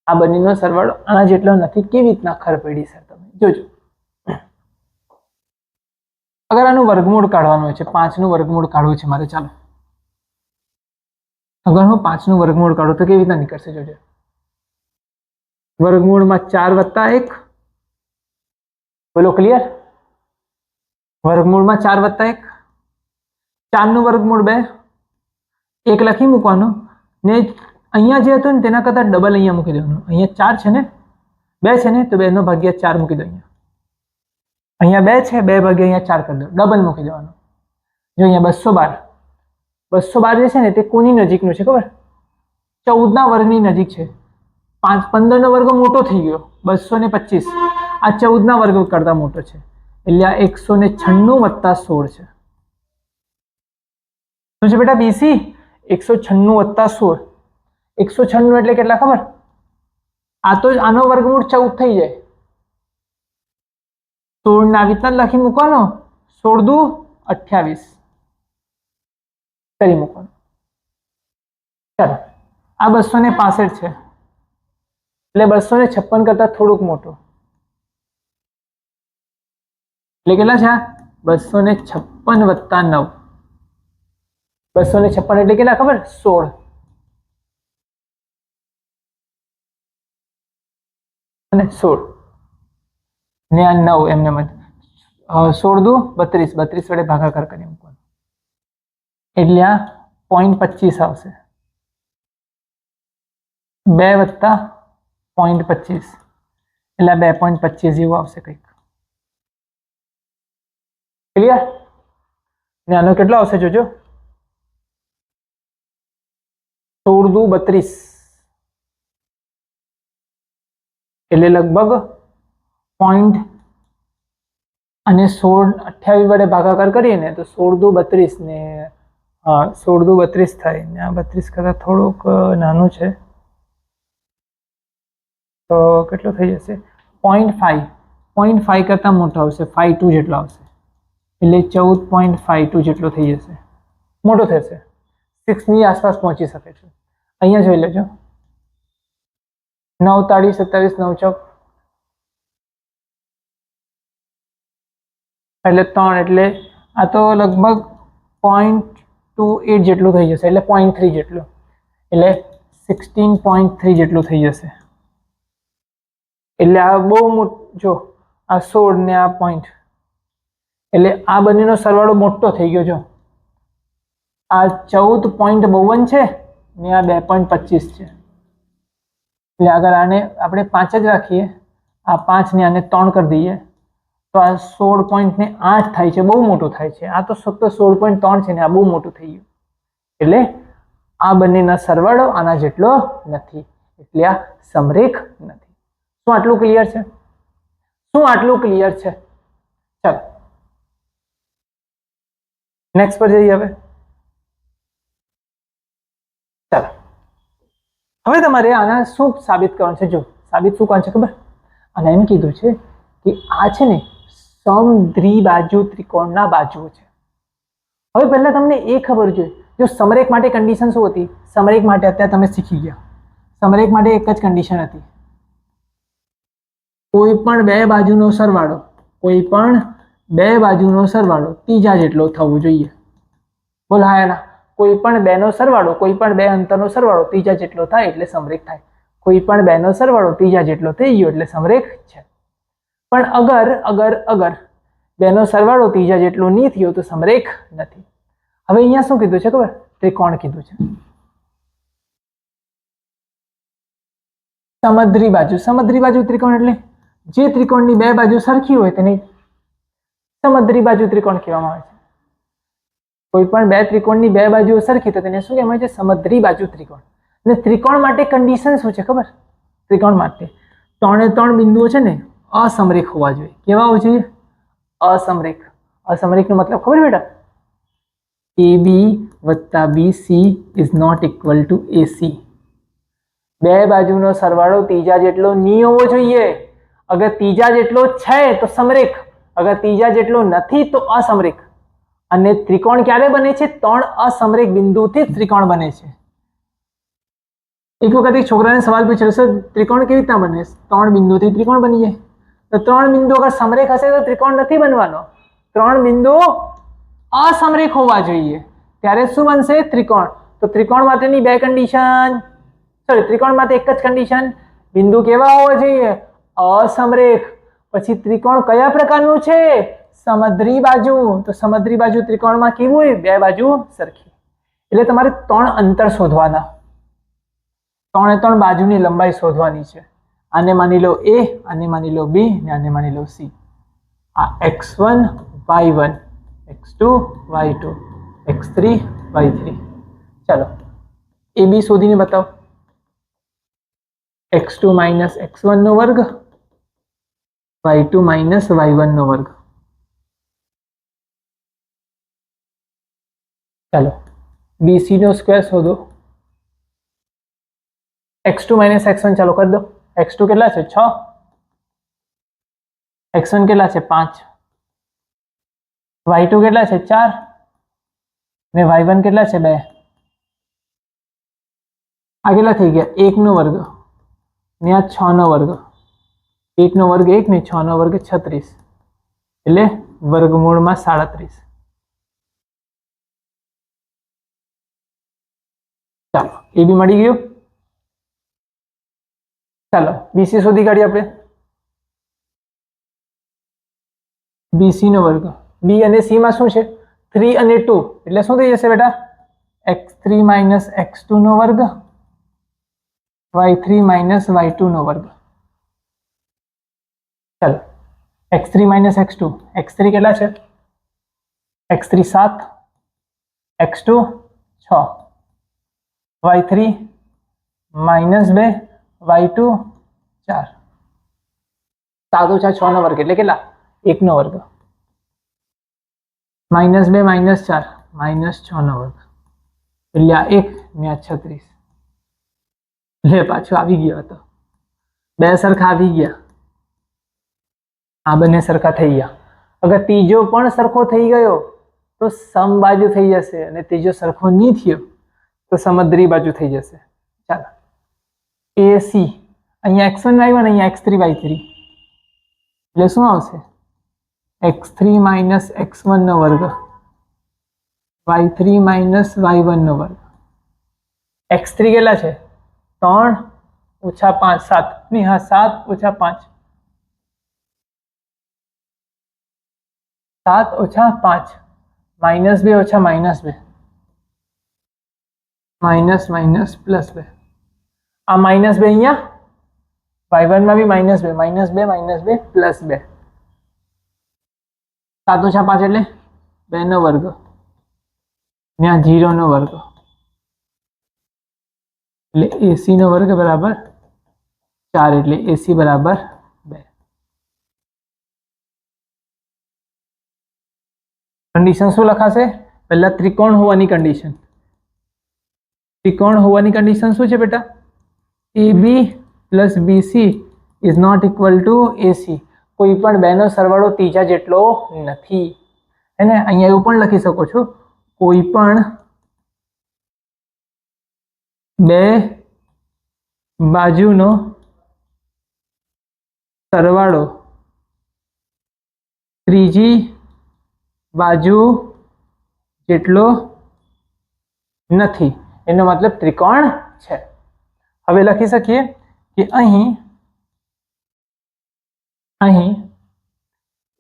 આ બંનેનો સરવાળો આના જેટલો નથી કેવી રીતના ખબર પડી સર? તમે જોજો. અગર આનું વર્ગમૂળ કાઢવાનું છે, 5 નું વર્ગમૂળ કાઢવું છે મારે. ચાલો, અગર હું 5 નું વર્ગમૂળ કાઢું તો કેવી રીતના નીકળશે? જોજો, વર્ગમૂળમાં 4 વત્તા 1. બોલો ક્લિયર? વર્ગમૂળમાં 4 વત્તા 1, 4 નું વર્ગમૂળ 2, 1 લખી મૂકવાનું ને અહીંયા જે હતું ને તેના કરતા ડબલ અહીંયા મૂકી દેવાનું. અહીંયા 4 છે ને, 2 છે ને, તો 2 નો ભાગ્યા 4 મૂકી દો. અહીંયા 2 છે, 2 ભાગ્યા અહીંયા 4 કરી દો, ડબલ મૂકી દેવાનું. જો અહીંયા 212 જે છે ને તે કોની નજીકનું છે ખબર? 14 ના વર્ગની નજીક છે. 15 નો વર્ગ મોટો થઈ ગયો, 225. આ 14 ના વર્ગ કરતા મોટો છે, એટલે આ 196 વત્તા 16 છે. શું છે બેટા? BC 196 વત્તા 16. 196 એટલે કેટલા ખબર? આ તો આનો વર્ગમૂળ 14 થઈ જાય. 16 આવી રીતના જ લખી મૂકવાનો, 16 દુ 28 કરી મૂકવાનું. ચાલો આ 265 છે એટલે 256 કરતા થોડુંક મોટું, એટલે કેટલા છે? 256 વત્તા 9, 256 એટલે કેટલા ખબર? 16 અને 16 ને આ 9 એમને 16 દુ 32, 32 વડે ભાગાકાર કરી મૂકવાનો એટલે આ 0.25 આવશે. 2 વત્તા 0.25 એટલે 2.25 જેવું આવશે કંઈક. ક્લિયર? ને આનો કેટલો આવશે જોજો? 16 દુ 32 એટલે લગભગ પોઈન્ટ અને 16 28 વડે ભાગાકાર કરીએ ને તો 16 દુ 32 ને 16 દુ 32 થાય ને આ 32 કરતા થોડુંક નાનું છે તો કેટલો થઈ જશે? 0.5, 0.5 કરતા મોટો આવશે, 52 જેટલો આવશે એટલે 14.52 જેટલો થઈ જશે, મોટો થશે, 6 ની આસપાસ પહોંચી શકે છે. અહીંયા જોઈ લેજો, 9 તાળી 27, 9 ચોક એટલે 3 એટલે આ તો લગભગ 0.28 જેટલું થઈ જશે એટલે 0.3 જેટલું એટલે 16.3 જેટલું થઈ જશે. એટલે આ બહુ મોટું, જો આ 16 ને આ પોઈન્ટ એટલે આ બંનેનો સરવાળો મોટો થઈ ગયો. જો આ 14.52 છે ને આ 2.25 છે એટલે આગળ આને આપણે 5 જ રાખીએ, આ 5 ને આને 3 કરી દઈએ તો આ 16.8 થાય છે, બહુ મોટું થાય છે. આ તો ફક્ત 16.3 છે ને આ બહુ મોટું થઈ ગયું એટલે આ બંનેના સરવાળો આના જેટલો નથી એટલે આ સમરેખ નથી. શું આટલું ક્લિયર છે? શું આટલું ક્લિયર છે? ચાલો નેક્સ્ટ પર જઈએ. ચાલો હવે તમારે આના શું સાબિત કરવાનું છે? જો સાબિત શું કરવાનું છે ખબર? અને એમ કીધું છે કે આ છે ને સમદ્વિબાજુ ત્રિકોણના બાજુઓ છે. હવે પહેલા તમને એ ખબર જોઈએ, જો સમરેખ માટે કન્ડિશન શું હતી? સમરેખ માટે અત્યારે તમે શીખી ગયા, સમરેખ માટે એક જ કન્ડિશન હતી, કોઈ પણ બે બાજુનો સરવાળો, કોઈ પણ બે બાજુનો સરવાળો ત્રીજા જેટલો થવો જોઈએ. બોલ હા ના? કોઈ પણ બે નો સરવાળો, કોઈ પણ બે અંતરનો સરવાળો ત્રીજા જેટલો થાય એટલે સમરેખ થાય. કોઈ પણ બે નો સરવાળો ત્રીજા જેટલો થઈ ગયો એટલે સમરેખ છે. પણ અગર બેનો સરવાળો ત્રીજા જેટલો નહીં થયો તો સમરેખ નથી. હવે અહીંયા શું કીધું છે ખબર? ત્રિકોણ કીધું છે. સમદ્વિબાજુ, સમદ્વિબાજુ ત્રિકોણ એટલે જે ત્રિકોણની બે બાજુ સરખી હોય તેને સમદ્વિબાજુ ત્રિકોણ કહેવામાં આવે છે. કોઈ પણ બે ત્રિકોણની બે બાજુ સરખી તો તેને શું કહેવાય છે? સમદ્વિબાજુ ત્રિકોણ. અને ત્રિકોણ માટે કન્ડિશન શું છે ખબર? ત્રિકોણ માટે 3 બિંદુઓ છે ને અસમરેખ હોવા જોઈએ. કેવા હોવા જોઈએ? અસમરેખ. અસમરેખનો મતલબ ખબર બેટા? AB વત્તા BC is not equal to AC. બે બાજુનો સરવાળો ત્રીજા જેટલો નહીં હોવો જોઈએ. અગર ત્રીજા જેટલો છે તો સમરેખ, અગર ત્રીજા જેટલો નથી તો અસમરેખ. અને ત્રિકોણ ક્યારે બને છે? 3 અસમરેખ બિંદુથી ત્રિકોણ બને છે. એક વખત એક છોકરાને સવાલ પૂછ્યો, સર ત્રિકોણ કેવી રીતના બને? 3 બિંદુથી ત્રિકોણ બની જાય. તો 3 બિંદુ અગર સમરેખ હશે તો ત્રિકોણ નથી બનવાનો. 3 બિંદુ અસમરેખ હોવા જોઈએ ત્યારે શું બનશે? ત્રિકોણ. તો ત્રિકોણ માટેની બે કન્ડિશન, સોરી ત્રિકોણ માટે એક જ કન્ડિશન, બિંદુ કેવા હોવા જોઈએ? અસમરેખ. પછી ત્રિકોણ કયા પ્રકારનું છે? સમદ્વિબાજુ. તો સમદ્વિબાજુ ત્રિકોણમાં કેવું હોય? બે બાજુ સરખી. એટલે તમારે 3 અંતર શોધવાના, 3 બાજુની લંબાઈ શોધવાની છે. આને માની લો A, આને માની લો B અને આને માની લો C. આ x1 y1, x2 y2, x3 y3. ચાલો AB શોધીને બતાવો. x2 માઇનસ x1 નો વર્ગ, y2 માઇનસ y1 નો વર્ગ. ચાલો BC નો સ્ક્વેર શોધો. x2 માઇનસ x1 ચાલો કરી દો. x2 કેટલા છે? 6 x1 કેટલા છે 5, y2 કેટલા છે 4 ને y1 કેટલા છે 2. આ કેટલા થઈ ગયા 1 નો વર્ગ ને આ 6 નો વર્ગ. 1 નો વર્ગ 1 ને 6 નો વર્ગ 36 એટલે વર્ગમૂળમાં 37. ચાલો એ બી મળી ગયું. ચાલો બીસી શોધી કાઢીએ આપણે. બીસી નો વર્ગ બી અને સી માં શું છે 3 અને 2 એટલે શું થઈ જશે બેટા x3 માઇનસ x2 નો વર્ગ y3 માઇનસ y2 નો વર્ગ. ચાલો x3 માઇનસ x2, x3 કેટલા છે x3 7, x2 6, y3 minus 2, y2 4. 7 ઓછા 6 નો વર્ગ એટલે કેટલા 1 નો વર્ગ માઇનસ 2 માઇનસ 4 માઇનસ 6 નો વર્ગ એટલે આ 1 ને આ 36. લે પાછું આવી ગયો હતો. બે સરખા આવી ગયા. આ બંને સરખા થઈ ગયા. અગર ત્રીજો પણ સરખો થઈ ગયો તો સમબાજુ થઈ જશે અને ત્રીજો સરખો નહીં થયો તો સમદ્રી બાજુ થઈ જશે. ચાલો AC અહીંયા x1 y1 અહીંયા x3 y3 એટલે શું આવશે x3 માઇનસ x1 નો વર્ગ y3 માઇનસ y1 નો વર્ગ. x3 કેટલા છે 3 ઓછા 5 7 નહીં હા 7 ઓછા 5 7 ઓછા 5 માઇનસ 2 ઓછા માઇનસ 2 માઇનસ માઇનસ પ્લસ 2. આ માઇનસ 2 અહીંયા y1 માં બી માઇનસ 2 માઇનસ 2 માઇનસ 2 પ્લસ 2. 7 ઓછા 5 એટલે 2 નો વર્ગ ને આ 0 નો વર્ગ એટલે AC નો વર્ગ બરાબર 4 એટલે AC બરાબર 2. કન્ડિશન શું લખાશે પહેલા ત્રિકોણ હોવાની કન્ડિશન. ત્રિકોણ હોવાની કન્ડિશન શું છે બેટા AB plus BC is not equal to AC. કોઈ પણ બેનો સરવાળો ત્રીજા જેટલો નથી. એને અહીંયા એવું પણ લખી શકો છો કોઈ પણ બે બાજુનો સરવાળો ત્રીજી બાજુ જેટલો નથી. એનો મતલબ ત્રિકોણ છે. હવે લખી શકીએ કે અહીં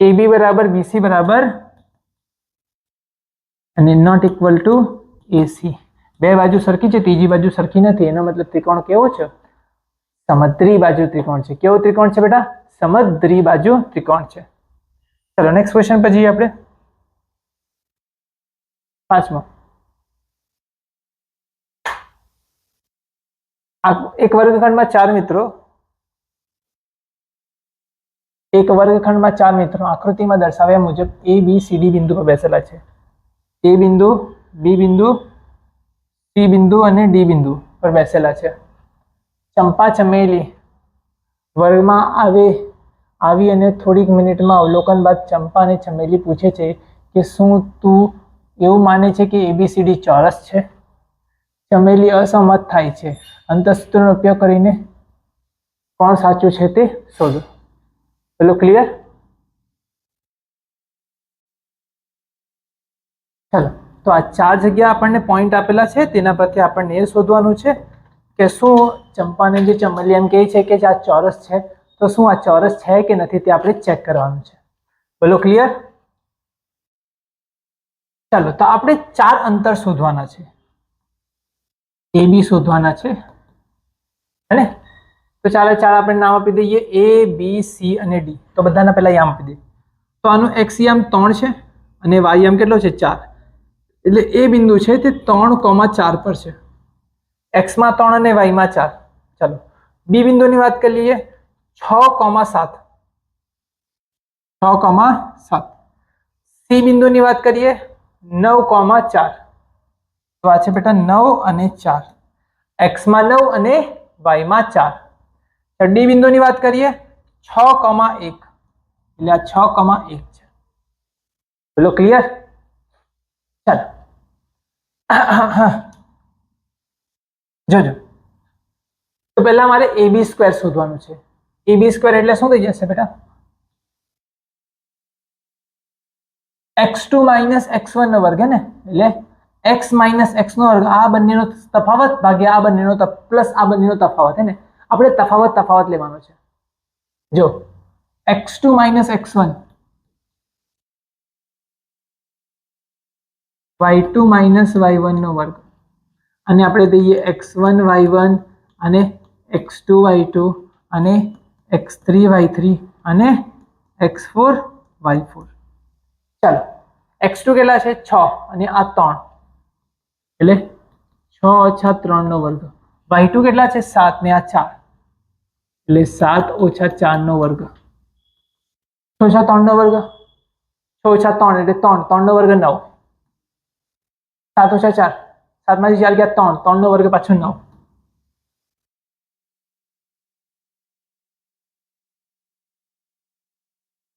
AB બરાબર BC બરાબર અને નોટ ઇક્વલ ટુ AC. બે બાજુ સરખી છે ત્રીજી બાજુ સરખી નથી. એનો મતલબ ત્રિકોણ કેવો છે સમદ્રી બાજુ ત્રિકોણ છે. કેવો ત્રિકોણ છે બેટા સમદ્રી બાજુ ત્રિકોણ છે. ચલો નેક્સ્ટ ક્વેશ્ચન પર જઈએ આપણે. 5મો એક વર્ગખંડમાં ચાર મિત્રો આકૃતિમાં દર્શાવ્યા મુજબ A B C D બિંદુ પર બેસેલા છે. A બિંદુ B બિંદુ C બિંદુ અને D બિંદુ પર બેસેલા છે. ચંપા ચમેલી વર્ગમાં આવી અને થોડીક મિનિટમાં અવલોકન બાદ ચંપા અને ચમેલી પૂછે છે કે શું તું એવું માને છે કે ABCD ચોરસ છે? ચમેલી અસહમત થાય છે. અંતઃસૂત્રનો ઉપયોગ કરીને કોણ સાચું છે તે શોધો. પેલો ક્લિયર? ચાલો તો આ ચાર જગ્યા આપણને પોઈન્ટ આપેલા છે તેના પરથી આપણને એ શોધવાનું છે કે શું ચંપાને જે ચમેલી એમ કહે છે કે આ ચોરસ છે તો શું આ ચોરસ છે કે નથી તે આપણે ચેક કરવાનું છે. બોલો ક્લિયર? ચાલો તો આપણે ચાર અંતર શોધવાના છે. AB શોધવાના છે હે. તો ચાલો ચાર આપણે નામ આપી દઈએ A B C અને D. તો બધાના પહેલા યામ આપી દઈએ. તો આનું x યામ 3 છે અને y યામ કેટલો છે 4. એટલે A બિંદુ છે તે 3,4 પર છે. x માં 3 અને y માં 4. ચાલો B બિંદુની વાત કરી લઈએ 6,7 6,7. C બિંદુની વાત કરીએ 9,4. તો આ છે બેટા 9 અને 4. x માં 9 અને y માં 4. D બિંદુની વાત કરીએ 6,1 એટલે આ 6,1 છે. બોલો ક્લિયર? ચાલો જોજો. તો પહેલા મારે AB સ્ક્વેર શોધવાનું છે. AB સ્ક્વેર એટલે શું થઈ જશે બેટા? x2 માઇનસ x1 નો વર્ગ ને, એટલે x માઇનસ x નો વર્ગ, આ બંનેનો તફાવત ભાગ્યા આ બંનેનો પ્લસ આ બંનેનો તફાવત હે ને, આપણે તફાવત લેવાનો છે. જો x2 minus x1 y2 minus y1 નો વર્ગ, અને આપણે દઈએ x1 y1 અને x2 y2 અને x3 y3 અને x4 y4. ચાલો x2 કેટલા છે? 6 અને આ 3 એટલે 6 ઓછા 3 નો વર્ગ. y2 કેટલા છે? 7 ને આ 4 એટલે 7 ઓછા 4 નો વર્ગ. 6 ઓછા 3 નો વર્ગ, 6 ઓછા 3 એટલે 3, 3 નો વર્ગ 9. 7 ઓછા 4, 7 માંથી 4 ગયા 3, 3 નો વર્ગ પાછો 9.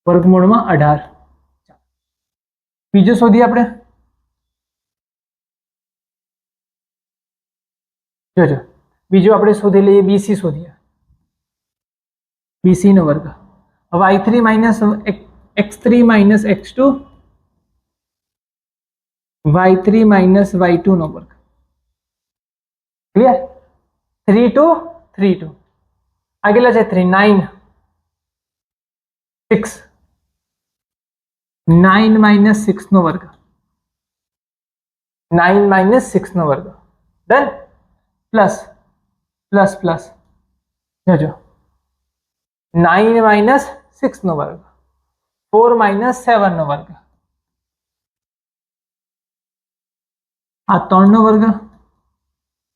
વર્ગમૂળમાં 18. બીજું શોધીએ આપણે. જોજો બીજું આપણે શોધી લઈએ, BC શોધીએ. BC નો વર્ગ y3 minus x3 minus x2 y3 minus y2 નો વર્ગ. ક્લિયર? 3 2 3 2 આ કેટલા છે? 3 9 6 9 માઇનસ 6 નો વર્ગ, 9 માઇનસ 6 નો વર્ગ. ડન. પ્લસ પ્લસ પ્લસ જોજો 9 માઇનસ 6 નો વર્ગ, 4 માઇનસ 7 નો વર્ગ, આ 3 નો વર્ગ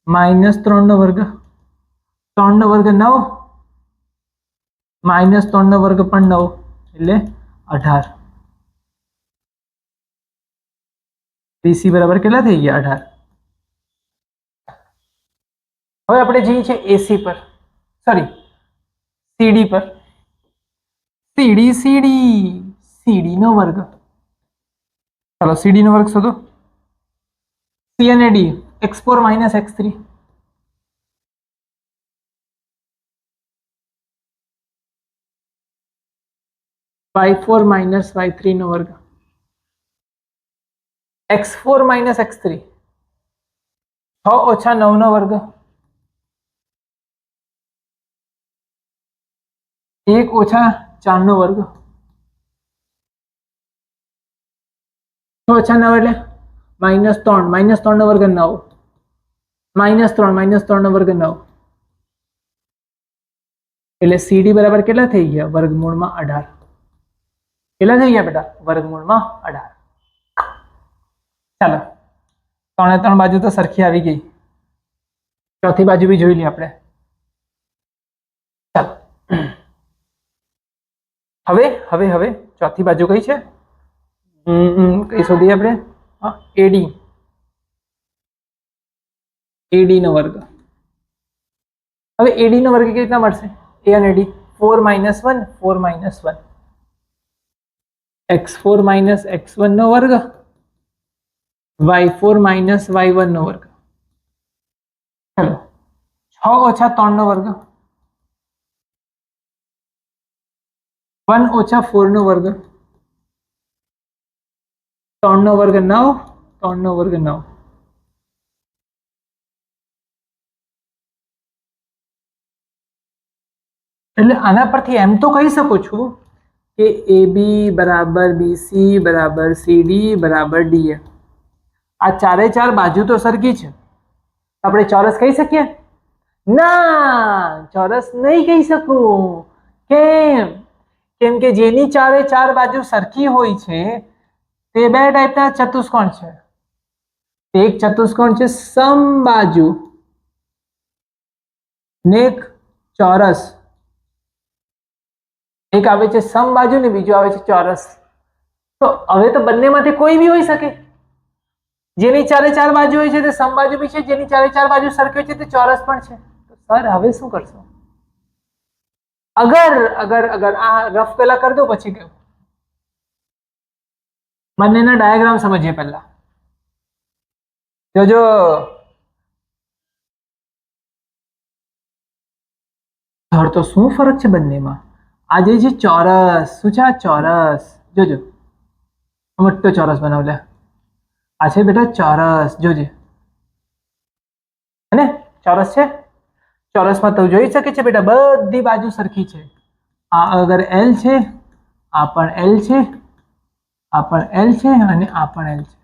માઇનસ 3 નો વર્ગ, 3 નો વર્ગ 9 માઇનસ 3 નો વર્ગ પણ 9 એટલે 18. BC બરાબર કેટલા થઈ ગયા? 18. હવે આપણે જઈએ છીએ AC પર, સોરી CD પર. CD નો વર્ગ. ચાલો CD નો વર્ગ શોધો. C અને D x4 minus x3 y4 minus y3 નો વર્ગ, x4 માઇનસ x3 6 ઓછા 9 નો વર્ગ, 1 ઓછા 4 નો વર્ગ, 6 ઓછા 9 એટલે માઇનસ 3, માઇનસ 3 નો વર્ગ 9, માઇનસ 3 નો વર્ગ 9 એટલે CD બરાબર કેટલા થઈ ગયા? વર્ગમૂળમાં 18. કેટલા થઈ ગયા બેટા? વર્ગમૂળમાં 18. ચાલો 3 3 બાજુ તો સરખી આવી ગઈ, ચોથી બાજુ બી જોઈ લઈએ આપણે. ચાલો હવે ચોથી બાજુ કઈ છે? કઈ શોધીએ આપણે? AD નો વર્ગ. હવે AD નો વર્ગ કેવી રીતના મળશે? A અને D 4 minus 1 4 minus 1 x4 minus x1 નો વર્ગ y4 માઇનસ y1 નો વર્ગ. ચલો 6 ઓછા 3 નો વર્ગ, 1 ઓછા 4 નો વર્ગ, 3 નો વર્ગ 9, 3 નો વર્ગ 9. એટલે આના પરથી એમ તો કહી શકું છું કે AB બરાબર BC બરાબર CD બરાબર DA. આ ચારે ચાર બાજુ તો સરખી છે, આપણે ચોરસ કહી શકીએ? ના, ચોરસ નહીં કહી શકું. કેમ? કેમ કે જેની ચારે ચાર બાજુ સરખી હોય છે તે બે ટાઈપના ચતુષ્કોણ છે. એક ચતુષ્કોણ છે સમબાજુ ને એક ચોરસ. એક આવે છે સમબાજુ ને બીજું આવે છે ચોરસ. તો હવે તો બંનેમાંથી કોઈ બી હોઈ શકે. જેની ચારે ચાર બાજુ હોય છે તે સમબાજુ બી છે, જેની ચારે ચાર બાજુ સરખી હોય છે તે ચોરસ પણ છે. તો સર હવે શું કરશો? અગર આ રફ પેલા કરી દો પછી ગયું. બંનેના ડાયાગ્રામ સમજીએ પહેલા. જોજો ધર તો શું ફરક છે બંનેમાં. આ જે છે ચોરસ, શું છે આ ચોરસ? જોજો મોટો ચોરસ બનાવ લે. આ છે બેટા ચોરસ, જોજે હે ચોરસ છે. ચોરસમાં તો જોઈ શકે છે બેટા બધી બાજુ સરખી છે. આ અગર એલ છે, આ પણ એલ છે, આ પણ એલ છે અને આ પણ એલ છે.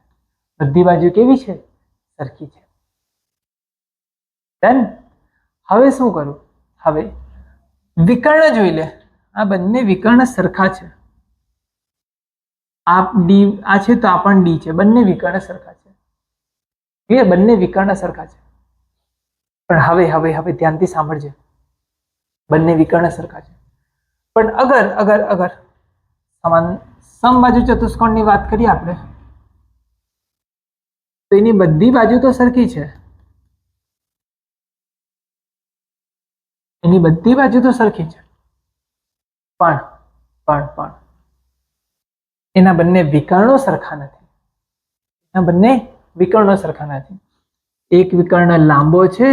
બધી બાજુ કેવી છે? સરખી છે. ડન. હવે શું કરું? હવે વિકર્ણ જોઈ લે. આ બંને વિકર્ણ સરખા છે. આ ડી આ છે તો આ પણ ડી છે. બંને વિકર્ણ સરખા છે. ક્લિયર? બંને વિકર્ણ સરખા છે. પણ હવે હવે હવે ધ્યાનથી સાંભળજે. બંને વિકર્ણ સરખા છે. પણ અગર અગર અગર સમાન સમબાજુ ચતુષ્કોણની વાત કરીએ આપણે, તો એની બધી બાજુ તો સરખી છે. એની બધી બાજુ તો સરખી છે. પણ પણ પણ એના બંને વિકર્ણો સરખા નથી. એના બંને વિકર્ણો સરખા નથી. એક વિકર્ણ લાંબો છે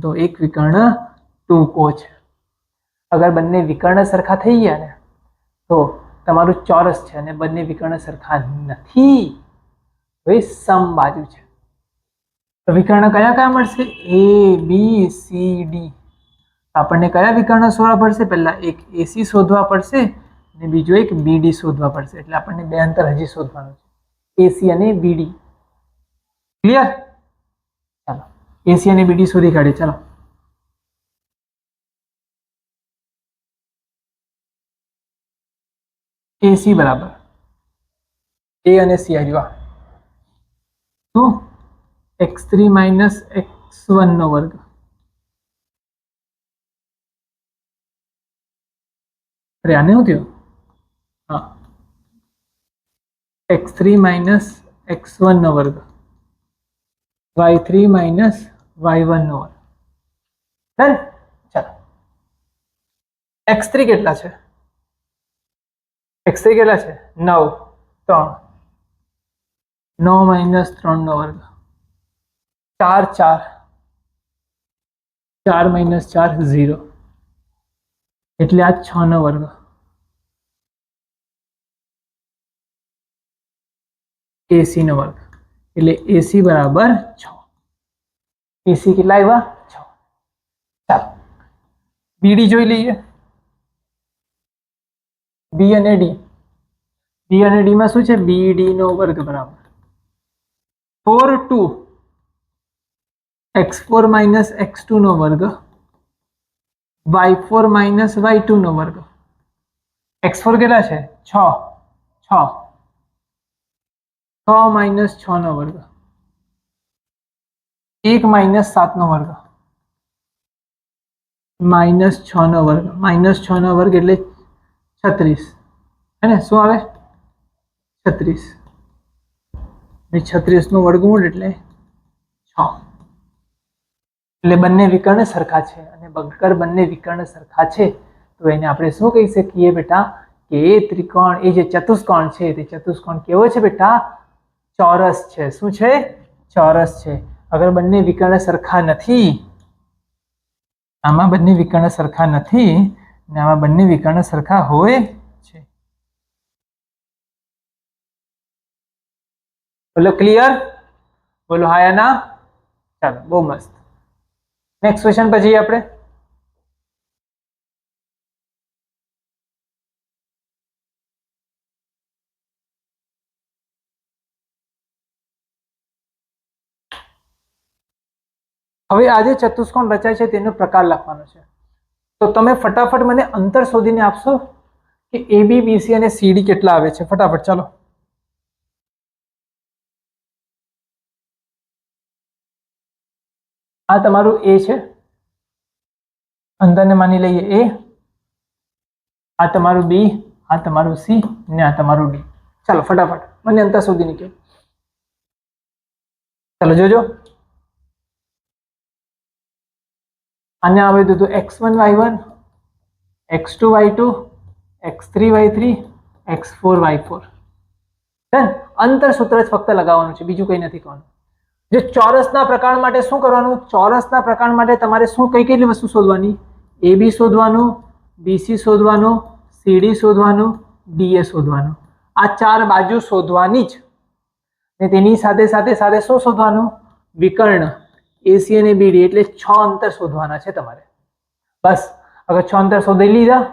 તો એક વિકર્ણ ટૂંકો છે. અગર બંને વિકર્ણ સરખા થઈ ગયા ને તો તમારું ચોરસ છે, અને બંને વિકર્ણ સરખા નથી તો એ સમબાજુ છે. તો વિકર્ણ કયા કયા મળશે? એ બી સી ડી. આપણને કયા વિકર્ણ શોધવા પડશે? પહેલા એક એસી શોધવા પડશે અને બીજો એક બીડી શોધવા પડશે. એટલે આપણને બે અંતર હજી શોધવાનું છે, એસી અને બીડી. ક્લિયર? ચાલો એસી અને બીડી શોધી કાઢીએ. ચાલો એસી બરાબર એ અને સી આવ્યા શું? x3 માઇનસ x1 નો વર્ગ. અરે આને શું થયું? હા, x3 માઇનસ x1 નો વર્ગ, y3 માઇનસ y1 નો વર્ગ. ડન. ચાલો x3 કેટલા છે? x3 કેટલા છે? 9. 3 9 માઇનસ 3 નો વર્ગ, 4 4 4 માઇનસ 4 0. એટલે આ 6 નો વર્ગ. એસી નો વર્ગ. એટલે એસી બરાબર 6. એસી કેટલા આવ્યા? 6. ચાલો બીડી જોઈ લઈએ. બી અને ડી. બી અને ડી માં શું છે? બીડી નો વર્ગ બરાબર 4 2 x4 માઇનસ x2 નો વર્ગ, y4 માઇનસ y2 નો વર્ગ. x4 કેટલા છે? 6 6 6 માઇનસ 6 નો વર્ગ, 1 માઇનસ 7 નો વર્ગ, માઇનસ 6 નો વર્ગ. માઇનસ 6 નો વર્ગ એટલે 36. હે ને? શું આવે? 36. 36 નું વર્ગમૂળ એટલે 6. એટલે બંને વિકર્ણ સરખા છે. અને અગર બંને વિકર્ણ સરખા છે તો એને આપણે શું કહી શકીએ બેટા? કે એ ત્રિકોણ, એ જે ચતુષ્કોણ છે તે ચતુષ્કોણ કેવો છે બેટા? ચોરસ છે. શું છે? ચોરસ છે. અગર બંને વિકર્ણ સરખા નથી, આમાં બંને વિકર્ણ સરખા નથી અને આમાં બંને વિકર્ણ સરખા હોય છે. બોલો ક્લિયર? બોલો હા યા ના? ચાલો બહુ મસ્ત. નેક્સ્ટ ક્વેશ્ચન પર જઈએ આપણે. હવે આ જે ચતુષ્કોણ રચાય છે તેનો પ્રકાર લખવાનો છે. તો તમે ફટાફટ મને અંતર શોધીને આપશો કે એ બી બીસી અને સીડી કેટલા આવે છે? ફટાફટ ચાલો. આ તમારું એ છે, અંતરને માની લઈએ એ. આ તમારું બી, આ તમારું સી ને આ તમારું ડી. ચાલો ફટાફટ મને અંતર શોધીને કહો. ચાલો જોજો. આને આવે તો x1 y1, x2 y2, x3 y3, x4 y4. Done. અંતર સૂત્ર જ ફક્ત લગાવવાનું છે, બીજું કંઈ નથી કરવાનું. જે ચોરસના પ્રકાર માટે શું કરવાનું? ચોરસના પ્રકાર માટે તમારે શું કઈ કેટલી વસ્તુ શોધવાની? AB શોધવાનું, BC શોધવાનું, CD શોધવાનું, DA શોધવાનું. આ 4 બાજુ શોધવાની જ. ને તેની સાથે સાથે સાથે શું શોધવાનું? વિકર્ણ AC અને BD, એટલે 6 અંતર શોધવાના છે તમારે. બસ અગર 6 અંતર શોધી લીધા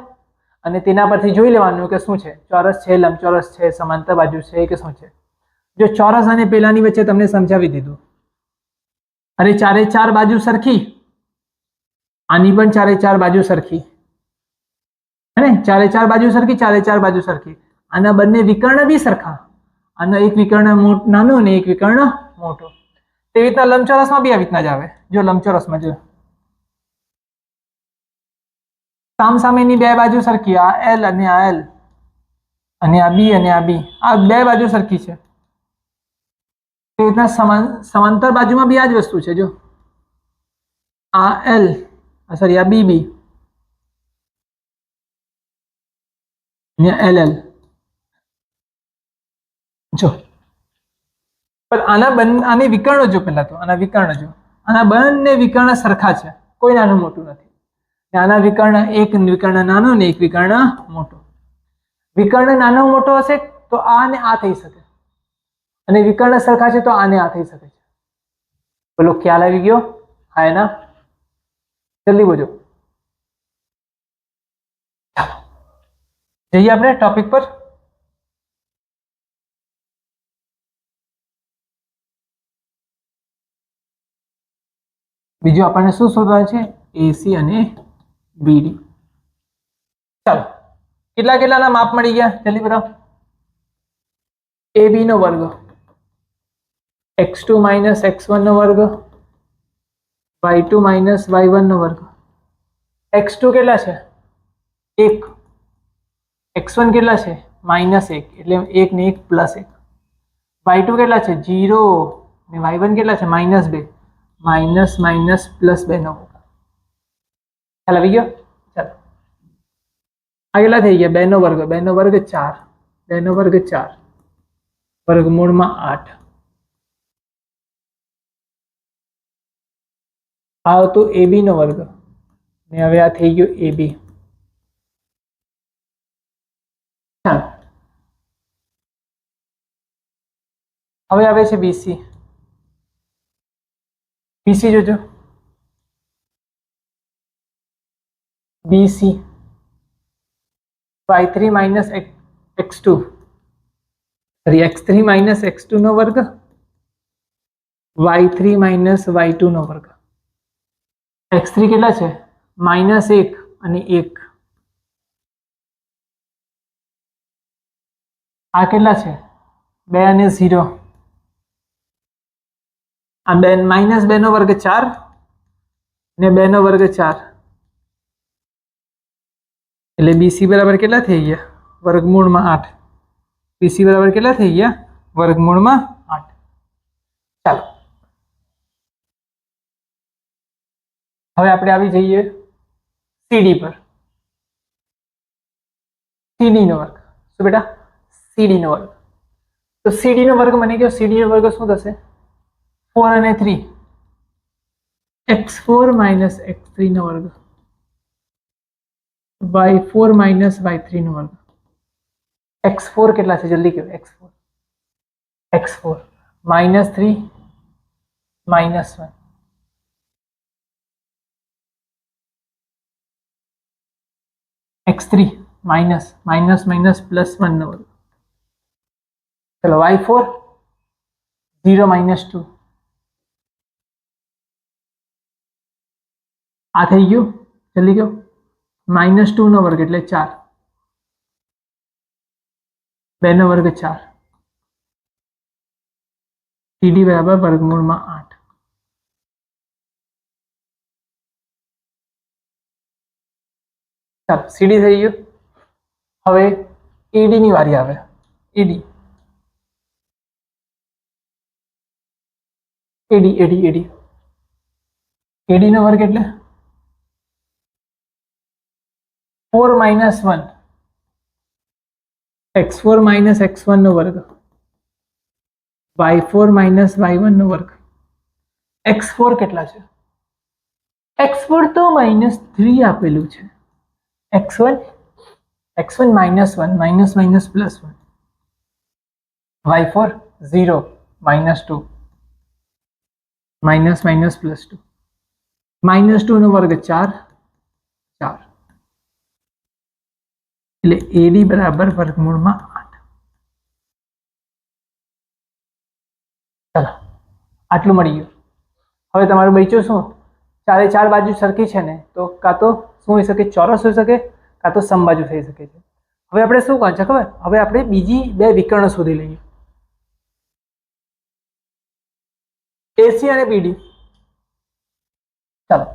અને તેના પરથી જોઈ લેવાનું કે શું છે, ચોરસ છે, લંબચોરસ છે, સમાંતર બાજુ છે કે શું છે. જો ચોરસ અને પેલાની વચ્ચે તમને સમજાવી દીધું, અરે 4 બાજુ સરખી, આની પણ 4 બાજુ સરખી, હે ને? 4 બાજુ સરખી, 4 બાજુ સરખી. આના બંને વિકર્ણ બી સરખા, આનો એક વિકર્ણ નાનો અને એક વિકર્ણ મોટો. તેવી રીતના લંબચોરસમાં બી આવી રીતના જ આવે. જો લંબચોરસમાં જો સામસામેની 2 બાજુ સરખી, આ L અને આ L, અને આ B અને આ B, આ 2 બાજુ સરખી છે. તે રીતના સમાંતર બાજુમાં બી આ જ વસ્તુ છે. જો આ L, સોરી આ BB ને LL. જો પણ આની વિકર્ણ જો, પહેલા તો આના વિકર્ણ જો, આના બંને વિકર્ણ સરખા છે, કોઈ નાનું મોટું નથી. આના વિકર્ણ, એક વિકર્ણ નાનો ને એક વિકર્ણ મોટો. વિકર્ણ નાનો મોટો હશે તો આ ને આ થઈ શકે, અને વિકર્ણ સરખા છે તો આને આ થઈ શકે છે. બોલો ખ્યાલ આવી ગયો? હા એના જલ્દી બોલો. જઈએ આપણે ટોપિક પર. બીજું આપણને શું શોધવાનું છે? AC અને BD. ચાલો, કેટલાના માપ મળી ગયા જલ્દી બતાવો. AB નો વર્ગ, x2 - x1 નો વર્ગ, y2 - y1 નો વર્ગ. x2 કેટલા છે? 1. x1 કેટલા છે? -1, એટલે 1 ને 1 +1. y2 કેટલા છે? 0, ને y1 કેટલા છે? -2. માઇનસ માઇનસ પ્લસ 2 નો વર્ગ. ખ્યાલ આવી ગયો? ચાલો, આ કેટલા થઈ ગયા? 2 નો વર્ગ, 2 નો વર્ગ 4, 2 નો વર્ગ 4, વર્ગમૂળમાં 8. આ હતો AB નો વર્ગ, ને હવે આ થઈ ગયો AB. ચાલો, હવે આવે છે BC. BC જોજો. BC y3 - x2, sorry x3 - x2 નો વર્ગ, y3 - y2 નો વર્ગ. x3 કેટલા છે? -1 અને 1. આ કેટલા છે? 2 અને 0. આ -2 નો વર્ગ 4 ને 2 નો વર્ગ 4, એટલે BC બરાબર કેટલા થઈ ગયા? વર્ગમૂળમાં 8. BC બરાબર કેટલા થઈ ગયા? વર્ગમૂળમાં 8. ચાલો, હવે આપણે આવી જઈએ CD પર. CD નો વર્ગ શું બેટા? CD નો વર્ગ. તો CD નો વર્ગ મને કહો, CD નો વર્ગ શું થશે? 4 અને 3, x4 - x3 નો વર્ગ, y4 - y3 નો વર્ગ. x4 કેટલા છે? જલ્દી કહો. x4 -3 -1, x3 minus minus minus +1 નો વર્ગ. ચલો y4 0 - 2, આ થઈ ગયું. જલ્દી કહો. -2 નો વર્ગ એટલે 4, 2 નો વર્ગ 4, CD બરાબર વર્ગમૂળમાં 8. ચાલો, CD થઈ ગયું. હવે AD ની વારી આવે. AD AD AD AD AD નો વર્ગ એટલે 4 - 1, x4 - x1 નો વર્ગ, y4 માઇનસ y1 નો વર્ગ. x4 કેટલા છે? x4 તો -3 આપેલું છે. x1 -1 minus minus plus 1, y4 0 -2 minus minus plus 2, -2 નો વર્ગ 4 4 એટલે AD બરાબર વર્ગમૂળમાં 8. ચાલો આટલું મળી ગયું. હવે તમારું બચ્યું શું? ચારે ચાર બાજુ સરખી છે ને, તો કાં તો શું હોઈ શકે? ચોરસ હોઈ શકે, કાં તો સમબાજુ થઈ શકે છે. હવે આપણે શું કહે છે ખબર? હવે આપણે બીજી બે વિકર્ણ શોધી લઈએ, AC અને BD. ચાલો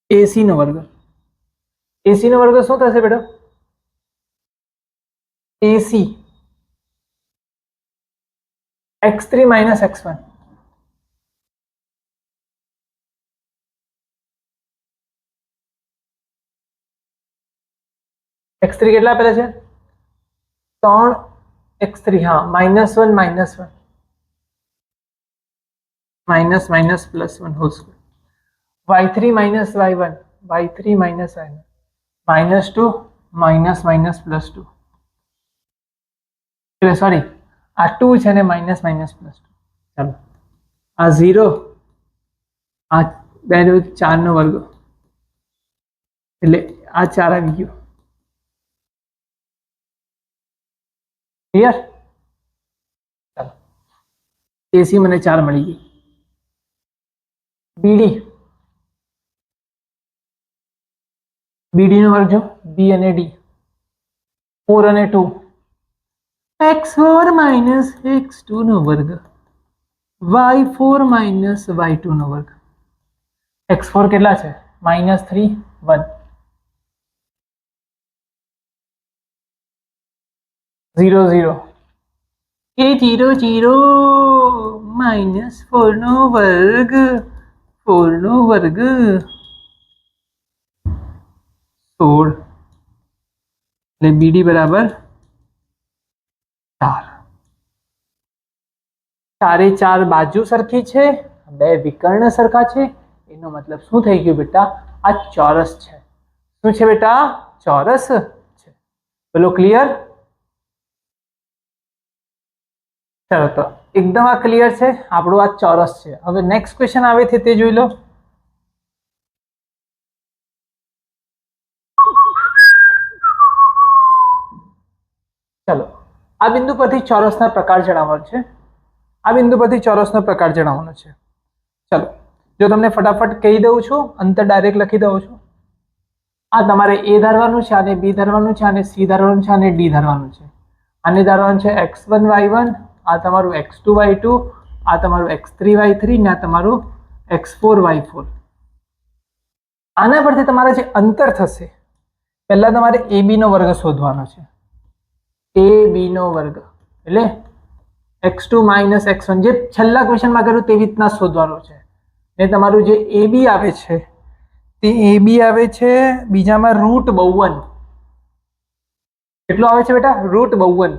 AC નો વર્ગ. AC નો વર્ગ શું થશે બેટા? AC x3 minus x1. x3 કેટલા આપેલા છે? 3 x3, હા, -1 -1 minus minus plus 1 whole square. y3 minus y1, y3 minus y1 -2 minus minus plus 2, એટલે સોરી આ 2 છે ને માઇનસ માઇનસ પ્લસ 2. ચાલો આ 0, આ 4 નો વર્ગ એટલે આ 4 આવી ગયો. ક્લિયર? ચાલો AC મને 4 મળી ગઈ. BD નો વર્ગ જો, B અને D 4 અને 2, x4 માઇનસ x2 નો વર્ગ, y4 માઇનસ y2 નો વર્ગ. x4 કેટલા છે? -3 1 0 0 એ 0 0 -4 નો વર્ગ, 4 નો વર્ગ 16, એટલે BD બરાબર 4. ચારે ચાર બાજુ સરખી છે, બે વિકર્ણ સરખા છે, એનો મતલબ શું થઈ ગયું બેટા? આ ચોરસ છે. શું છે બેટા? ચોરસ છે. બોલો ક્લિયર? ચાલો તો એકદમ આ ક્લિયર છે, આપણું આ ચોરસ છે. હવે નેક્સ્ટ ક્વેશ્ચન આવે છે તે જોઈ લો. ચાલો આ બિંદુ પરથી ચોરસના પ્રકાર જણાવવાનો છે. આ બિંદુ પરથી ચોરસનો પ્રકાર જણાવવાનો છે. ચાલો જો તમને ફટાફટ કહી દઉં છું, અંતર ડાયરેક્ટ લખી દઉં છું. આ તમારે A ધારવાનું છે, આને B ધારવાનું છે, આને C ધારવાનું છે, આને D ધારવાનું છે. આને ધારવાનું છે x1 y1, આ તમારું x2 y2, આ તમારું x3 y3 ને આ તમારું x4 y4. આના પરથી તમારે જે અંતર થશે, પહેલા તમારે AB નો વર્ગ શોધવાનો છે. AB નો વર્ગ એટલે x2 માઇનસ x1, જે છેલ્લા ક્વેશ્ચનમાં કર્યું તેવી રીતના શોધવાનું છે. ને તમારું જે AB આવે છે તે AB આવે છે બીજામાં √52. કેટલો આવે છે બેટા? √52.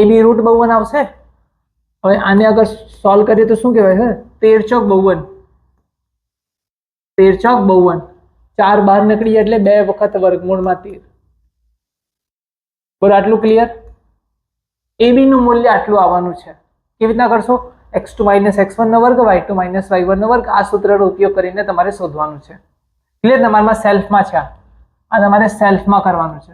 AB √52 આવશે. હવે આને અગર સોલ્વ કરીએ તો શું કહેવાય છે? 13 ચોક 52. 13 ચોક 52, 4 બહાર નીકળી એટલે 2 વખત વર્ગમૂળમાં 13. બરાબર, આટલું ક્લિયર? AB નું મૂલ્ય આટલું આવવાનું છે. કેવી રીતના કરશો? x2 માઇનસ x1 નો વર્ગ, y2 માઇનસ y1 નો વર્ગ, આ સૂત્રનો ઉપયોગ કરીને તમારે શોધવાનું છે. ક્લિયર? તમારામાં સેલ્ફમાં છે, આ તમારે સેલ્ફમાં કરવાનું છે.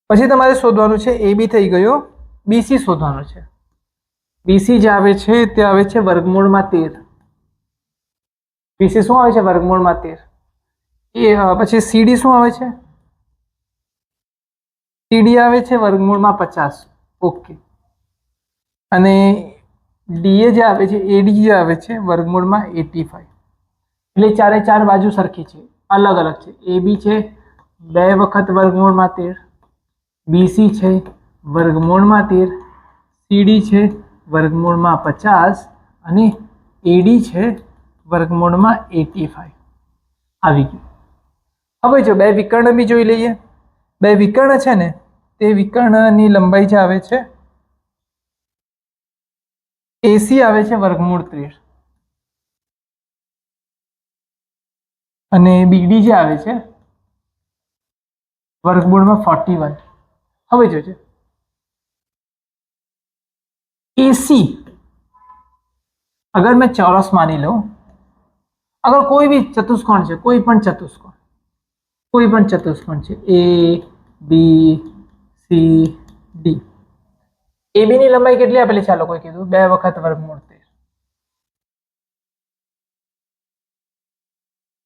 પછી તમારે શોધવાનું છે AB થઈ ગયો, BC શોધવાનું છે. BC જે આવે છે તે આવે છે વર્ગમૂળમાં 13. BC શું આવે છે? વર્ગમૂળમાં 13. પછી CD શું આવે છે? CD આવે છે વર્ગમૂળમાં 50. ઓકે. અને DA જે આવે છે, AD જે આવે છે વર્ગમૂળમાં 85. એટલે ચારે ચાર બાજુ સરખી છે, અલગ અલગ છે. AB છે 2 વખત વર્ગમૂળમાં 13, BC છે વર્ગમૂળમાં 13, CD છે વર્ગમૂળમાં 50 અને AD છે વર્ગમૂળમાં 85. આવી ગયું. હવે જો બે વિકર્ણ બી જોઈ લઈએ. બે વિકર્ણ છે ને તે વિકર્ણની લંબાઈ જે આવે છે AC આવે છે વર્ગમૂળ 13 અને BD જે આવે છે વર્ગમૂળમાં 41. હવે જોજો AC अगर मैं चौरस मानी लूं, अगर कोई भी चतुष्कोण है, कोई पण चतुष्कोण है A B C D, AB ની લંબાઈ કેટલી આપેલી છે? આ લોકોએ કીધું 2 વખત વર્ગમૂળ 13.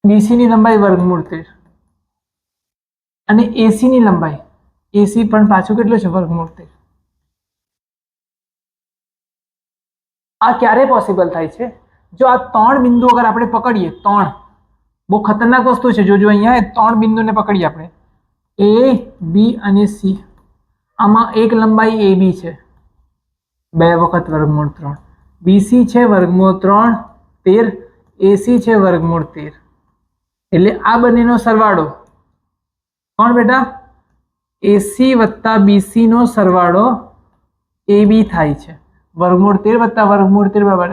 BC ની લંબાઈ વર્ગમૂળ 13 અને AC ની લંબાઈ, AC પણ પાછું કેટલું છે? વર્ગમૂળ 13. આ ક્યારે પોસિબલ થાય છે? જો આ ત્રણ બિંદુ અગર આપણે પકડીએ, ત્રણ બહુ ખતરનાક વસ્તુ છે. જોજો અહીંયા ત્રણ બિંદુને પકડીએ આપણે, A B અને C. આમાં એક લંબાઈ AB છે 2 વખત વર્ગમૂળ 3, BC છે વર્ગમૂળ 3 13, AC છે વર્ગમૂળ 13. એટલે આ બંનેનો સરવાળો કોણ બેટા? AC વત્તા BC નો સરવાળો AB થાય છે. વર્ગમૂળ 13 વત્તા વર્ગમૂળ 13 બરાબર.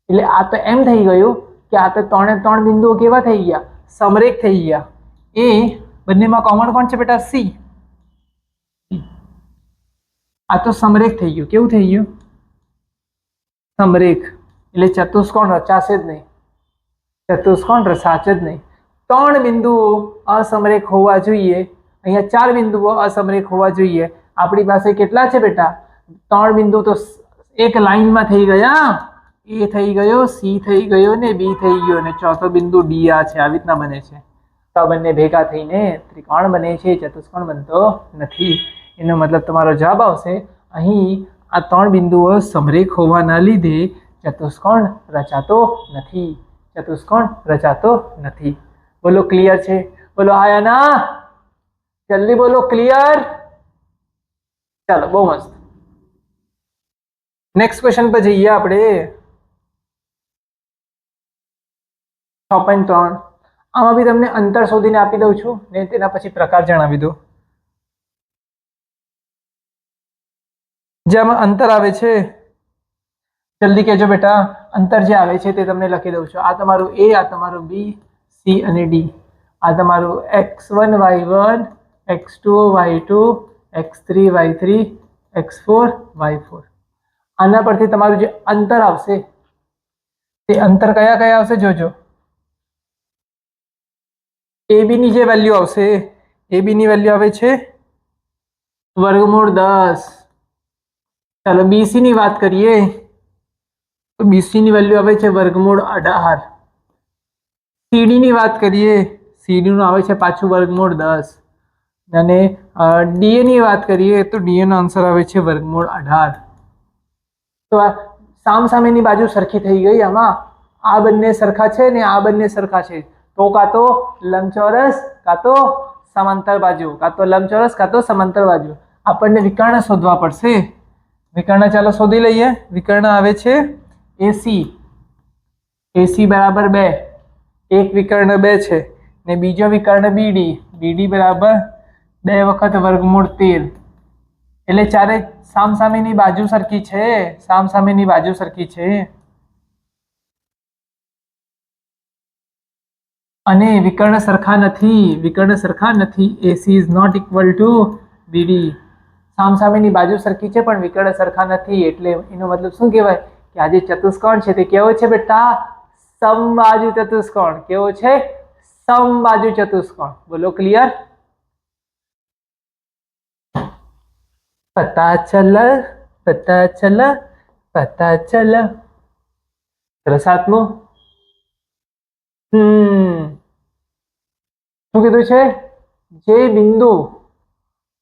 એટલે આ તો એમ થઈ ગયું કે આ તો ત્રણે ત્રણ બિંદુઓ કેવા થઈ ગયા? સમરેખ થઈ ગયા. એ બંનેમાં કોમન કોણ છે બેટા? C. આ તો સમરેખ થઈ ગયું. કેવું થઈ ગયું? સમરેખ. એટલે ચતુષ્કોણ રચાશે જ નહીં. ચતુષ્કોણ રચાશે જ નહીં. ત્રણ બિંદુઓ અસમરેખ હોવા જોઈએ. અહીંયા ચાર બિંદુઓ અસમરેખ હોવા જોઈએ. આપણી પાસે કેટલા છે બેટા? ત્રણ બિંદુ તો એક લાઈનમાં થઈ ગયા. A થઈ ગયો, C થઈ ગયો ને B થઈ ગયો ને ચોથો બિંદુ D આ છે. આવી રીતના બને છે. તો આ બંને ભેગા થઈને ત્રિકોણ બને છે, ચતુષ્કોણ બનતો નથી. એનો મતલબ તમારો જવાબ આવશે અહીં આ ત્રણ બિંદુઓ સમરેખ હોવાના લીધે ચતુષ્કોણ રચાતો નથી. ચતુષ્કોણ રચાતો નથી. બોલો ક્લિયર છે? બોલો આયા ના? જલ્દી બોલો ક્લિયર. ચાલો બહુ મસ્ત. નેક્સ્ટ ક્વેશ્ચન પર જઈએ આપણે. 6.3. આમાં બી તમને અંતર શોધીને આપી દઉં છું ને તેના પછી પ્રકાર જણાવી દઉં. જેમાં અંતર આવે છે, જલ્દી કહેજો બેટા. અંતર જે આવે છે તે તમને લખી દઉં છું. આ તમારું A, આ તમારું B, C અને D. આ તમારું x1 y1, x2 y2, x3 y3, x4 y4. આના પરથી તમારું જે અંતર આવશે તે અંતર કયા કયા આવશે જોજો. AB ની જે વેલ્યુ આવશે, AB ની વેલ્યુ આવે છે વર્ગમૂળ 10. ચાલો BC ની વાત કરીએ તો BC ની વેલ્યુ આવે છે વર્ગમૂળ 18. CD ની વાત કરીએ, CD નું આવે છે પાછું વર્ગમૂળ 10 અને DA ની વાત કરીએ તો DA નો આન્સર આવે છે વર્ગમૂળ 18. તો આ સામસામેની બાજુ સરખી થઈ ગઈ. આમાં આ બંને સરખા છે ને આ બંને સરખા છે. તો કાં તો લંબચોરસ કાં તો સમાંતર બાજુ, કાં તો લંબચોરસ કાં તો સમાંતર બાજુ. આપણને વિકર્ણ શોધવા પડશે. વિકર્ણ ચાલો શોધી લઈએ. વિકર્ણ આવે છે AC. AC બરાબર 2. એક વિકર્ણ 2 છે ને બીજો વિકર્ણ BD. BD બરાબર 2 વખત વર્ગમૂળ 13. એટલે ચારે સામસામેની બાજુ સરખી છે. સામસામેની બાજુ સરખી છે અને વિકર્ણ સરખા નથી. વિકર્ણ સરખા નથી. AC is not equal to BD. સામસામેની બાજુ સરખી છે પણ વિકર્ણ સરખા નથી. એટલે એનો મતલબ શું કહેવાય કે આ જે ચતુષ્કોણ છે તે કેવો છે બેટા? સમબાજુ ચતુષ્કોણ. કેવો છે? સમબાજુ ચતુષ્કોણ. બોલો ક્લિયર? પતા ચલ પતા ચલ પતા ચલ. ચલો 7મું. શું કીધું છે? જે બિંદુ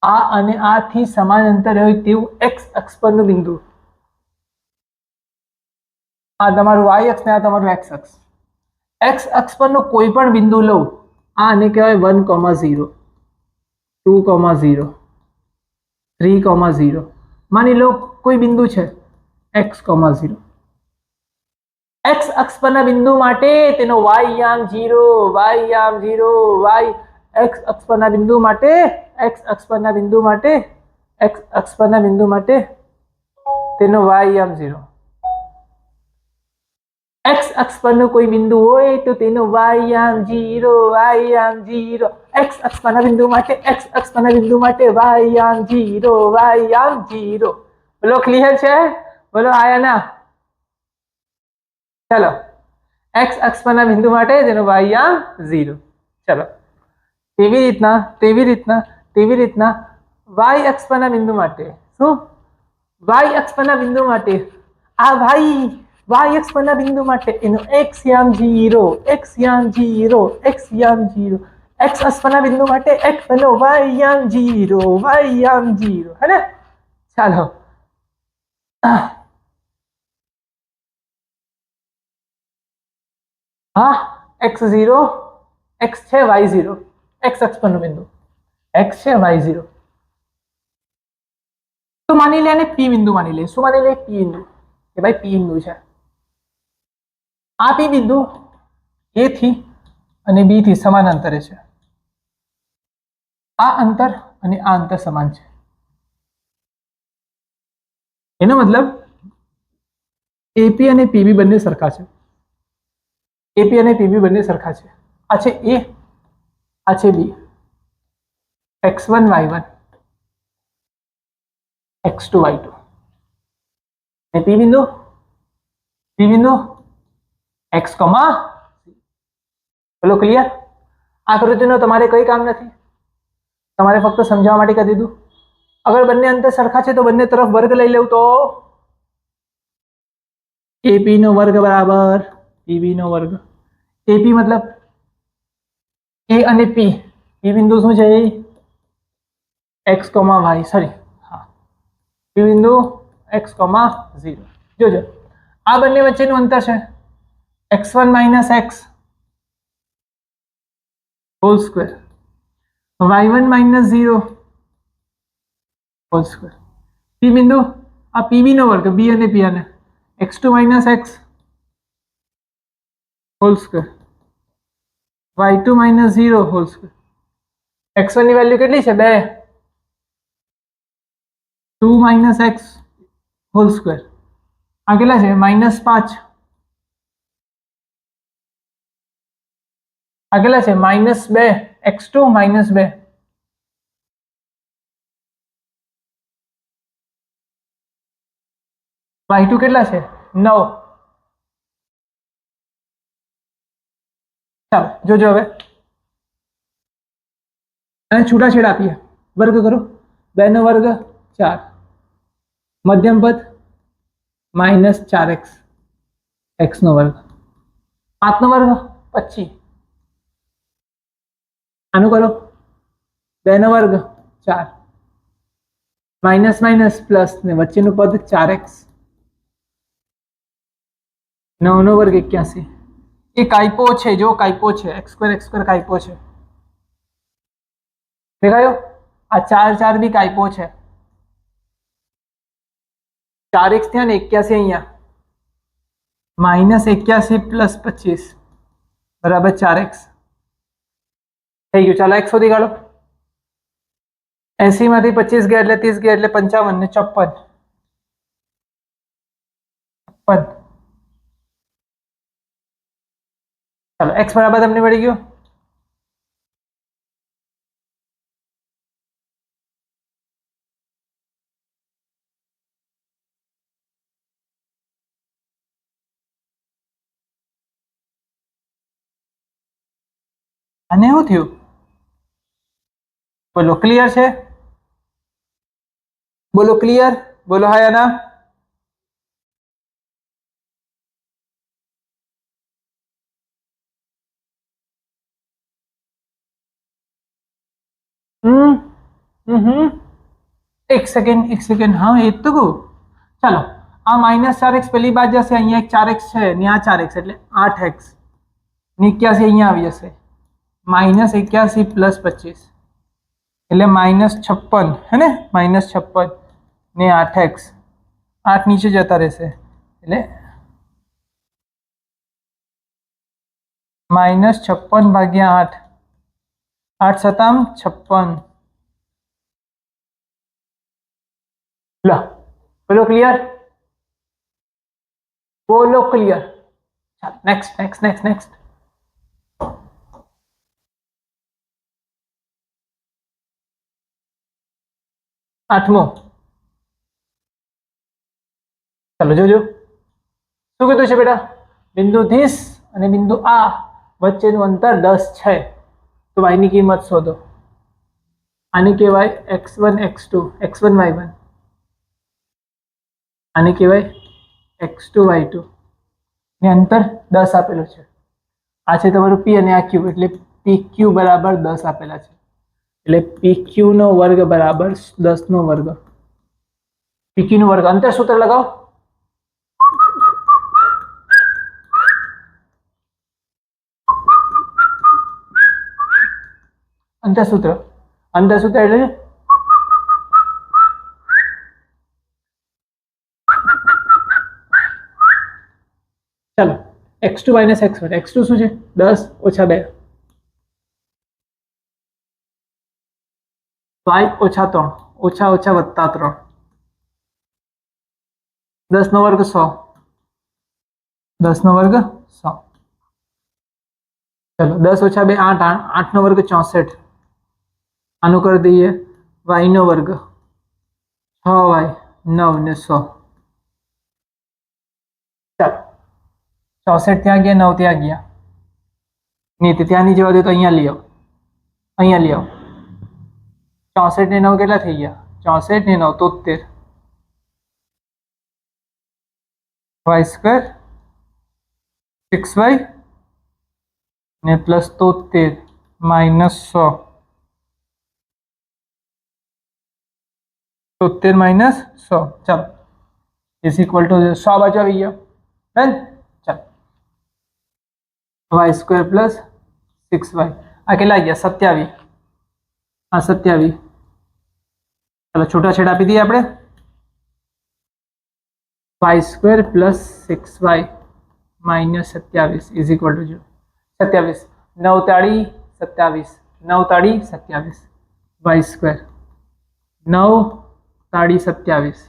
આ અને આ થી સમાન અંતરે હોય તેવું x અક્ષ પરનું બિંદુ. આ તમારું y અક્ષ ને આ તમારું x અક્ષ. x અક્ષ પરનો કોઈ પણ બિંદુ લો. આ આને કહેવાય 1,0, 2,0, 3,0. માની લો કોઈ બિંદુ છે x,0. x અક્ષ પરના બિંદુ માટે તેનો y યામ 0, y યામ 0, y x અક્ષ પરના બિંદુ માટે x અક્ષ પરના બિંદુ માટે x અક્ષ પરના બિંદુ માટે તેનો y યામ 0. x અક્ષ પરનો કોઈ બિંદુ હોય તો તેનો y યામ 0, y યામ 0, x અક્ષ પરના બિંદુ માટે x અક્ષ પરના બિંદુ માટે y યામ 0, y યામ 0. બોલો ક્લિયર છે? બોલો આયા ના? ચલો x અક્ષ પરના બિંદુ માટે તેનો y યામ 0. ચલો તેવી રીતના y અક્ષ પરના બિંદુ માટે શું? y અક્ષ પરના બિંદુ માટે આ y અક્ષ પરના બિંદુ માટે એનો x યામ 0, x યામ 0, x યામ 0, x અક્ષ પરના બિંદુ માટે x એનો y યામ 0, y યામ 0 હે ને? ચાલો હા x0 x છે y0 x અક્ષ પરનું બિંદુ x છે y0 તો માની લે અને p બિંદુ માની લે. શું માની લે? p બિંદુ કે ભાઈ p બિંદુ છે. આ p બિંદુ a થી અને b થી સમાન અંતરે છે. આ અંતર અને આ અંતર સમાન છે. એનો મતલબ AP અને PB બંને સરખા છે. AP અને PB બંને સરખા છે. આ છે A, આ છે B. x1 y1 x2 y2 અને P બિંદુ x, બોલો ક્લિયર? આકૃતિનો તમારે કઈ કામ નથી, તમારે ફક્ત સમજાવવા માટે કરી દીધું. અગર બંને અંતર સરખા છે તો બંને તરફ વર્ગ લઈ લેવું તો AP નો વર્ગ બરાબર PB નો વર્ગ. AP મતલબ A અને P બિંદુ શું છે? x, y સોરી હા P બિંદુ x, 0. જોજો આ બંને વચ્ચેનું અંતર છે x1 - x whole square, y1 - 0 whole square. P બિંદુ આ PB નો વર્ગ, B અને P અને x2 - x whole square, y2 - 0 whole square. x1 ની વેલ્યુ કેટલી છે? 2, 2 - x હોલ સ્ક્વેર. આ કેટલા છે? -5. આ કેટલા છે? -2 x2 - 2. y2 કેટલા છે? 9. ચાલો જોજો હવે અને છૂટાછેડા આપીએ. વર્ગ કરો. 2 નો વર્ગ 4, મધ્યમ પદ -4x x નો વર્ગ, 5 નો વર્ગ 25. આનું કરો. 2 નો વર્ગ 4 માઇનસ પ્લસ ને વચ્ચેનું પદ 4x, 9 નો વર્ગ 81. એ કાયપો છે, જો કાયપો છે x સ્ક્વેર કાયપો છે. દેખાયો? આ 4 બી કાયપો છે. 4x થયા ને 81 અહીંયા, -81 પ્લસ 25 બરાબર 4x થઈ ગયું. ચાલો x શોધી કાઢો. 80 માંથી 25 ગયા એટલે 30 ગયા એટલે 55 ને 54. ચાલો x બરાબર તમને મળી ગયો. અને શું થયું? બોલો ક્લિયર છે? બોલો ક્લિયર? બોલો હા યા ના? એક સેકન્ડ હા એ જ તો કહું. ચાલો આ -4x પેલી બાદ જશે, અહીંયા એક 4x છે ને આ 4x એટલે 8x ને 81 અહીંયા આવી જશે. -81 પ્લસ 25 એટલે -56 હે ને? -56 ને 8x, 8 નીચે જતા રહેશે એટલે -56 ભાગ્યા 8, 8 સતામ 56. લો બોલો ક્લિયર, બોલો ક્લિયર. ચાલો નેક્સ્ટ નેક્સ્ટ નેક્સ્ટ નેક્સ્ટ. આઠમો. ચાલો જોજો શું કીધું છે બેટા, બિંદુ ધીસ અને બિંદુ આ વચ્ચેનું અંતર 10 છે, તો y ની કિંમત શોધો. આને કહેવાય x1 x2 x1 y1, આને કહેવાય x2 y2 ને અંતર 10 આપેલું છે. આ છે તમારું p અને આ q, એટલે pq બરાબર 10 આપેલા છે, એટલે pq નો વર્ગ બરાબર 10 નો વર્ગ. pq નો વર્ગ, અંતર સૂત્ર લગાવો. અંતર સૂત્ર એટલે ચાલો x2 - x1, x2 શું છે 10 - 2, y - 3 ઓછા ઓછા વત્તા 3, 10 નો વર્ગ 100, 10 નો વર્ગ 100. ચલો 10 - 2 8, 8 નો વર્ગ 64. આનું કરી દઈએ y નો વર્ગ 6y 9 ને 100. ચાલો 64 ત્યાં ગયા, 9 ત્યાં ગયા, નહીં તો ત્યાં નહીં જવા દે તો અહીંયા લઈ આવો, અહીંયા લઈ આવો. 64 ને 9 કેટલા થઈ ગયા, 64 ને 9 73, y² 6y ને +73 -100, 73 - 100. ચાલો ઇઝ ઇક્વલ ટુ 100 બાજુ આવી ગયો. ડન. ચાલો y² + 6y, આ કેટલા ગયા 27, આ 27. ચાલો છૂટાછેડા આપી દઈએ આપણે. y² + 6y - 27 is equal to 27. 9 તાળી 27, 9 તાળી 27, y², 9 તાળી 27.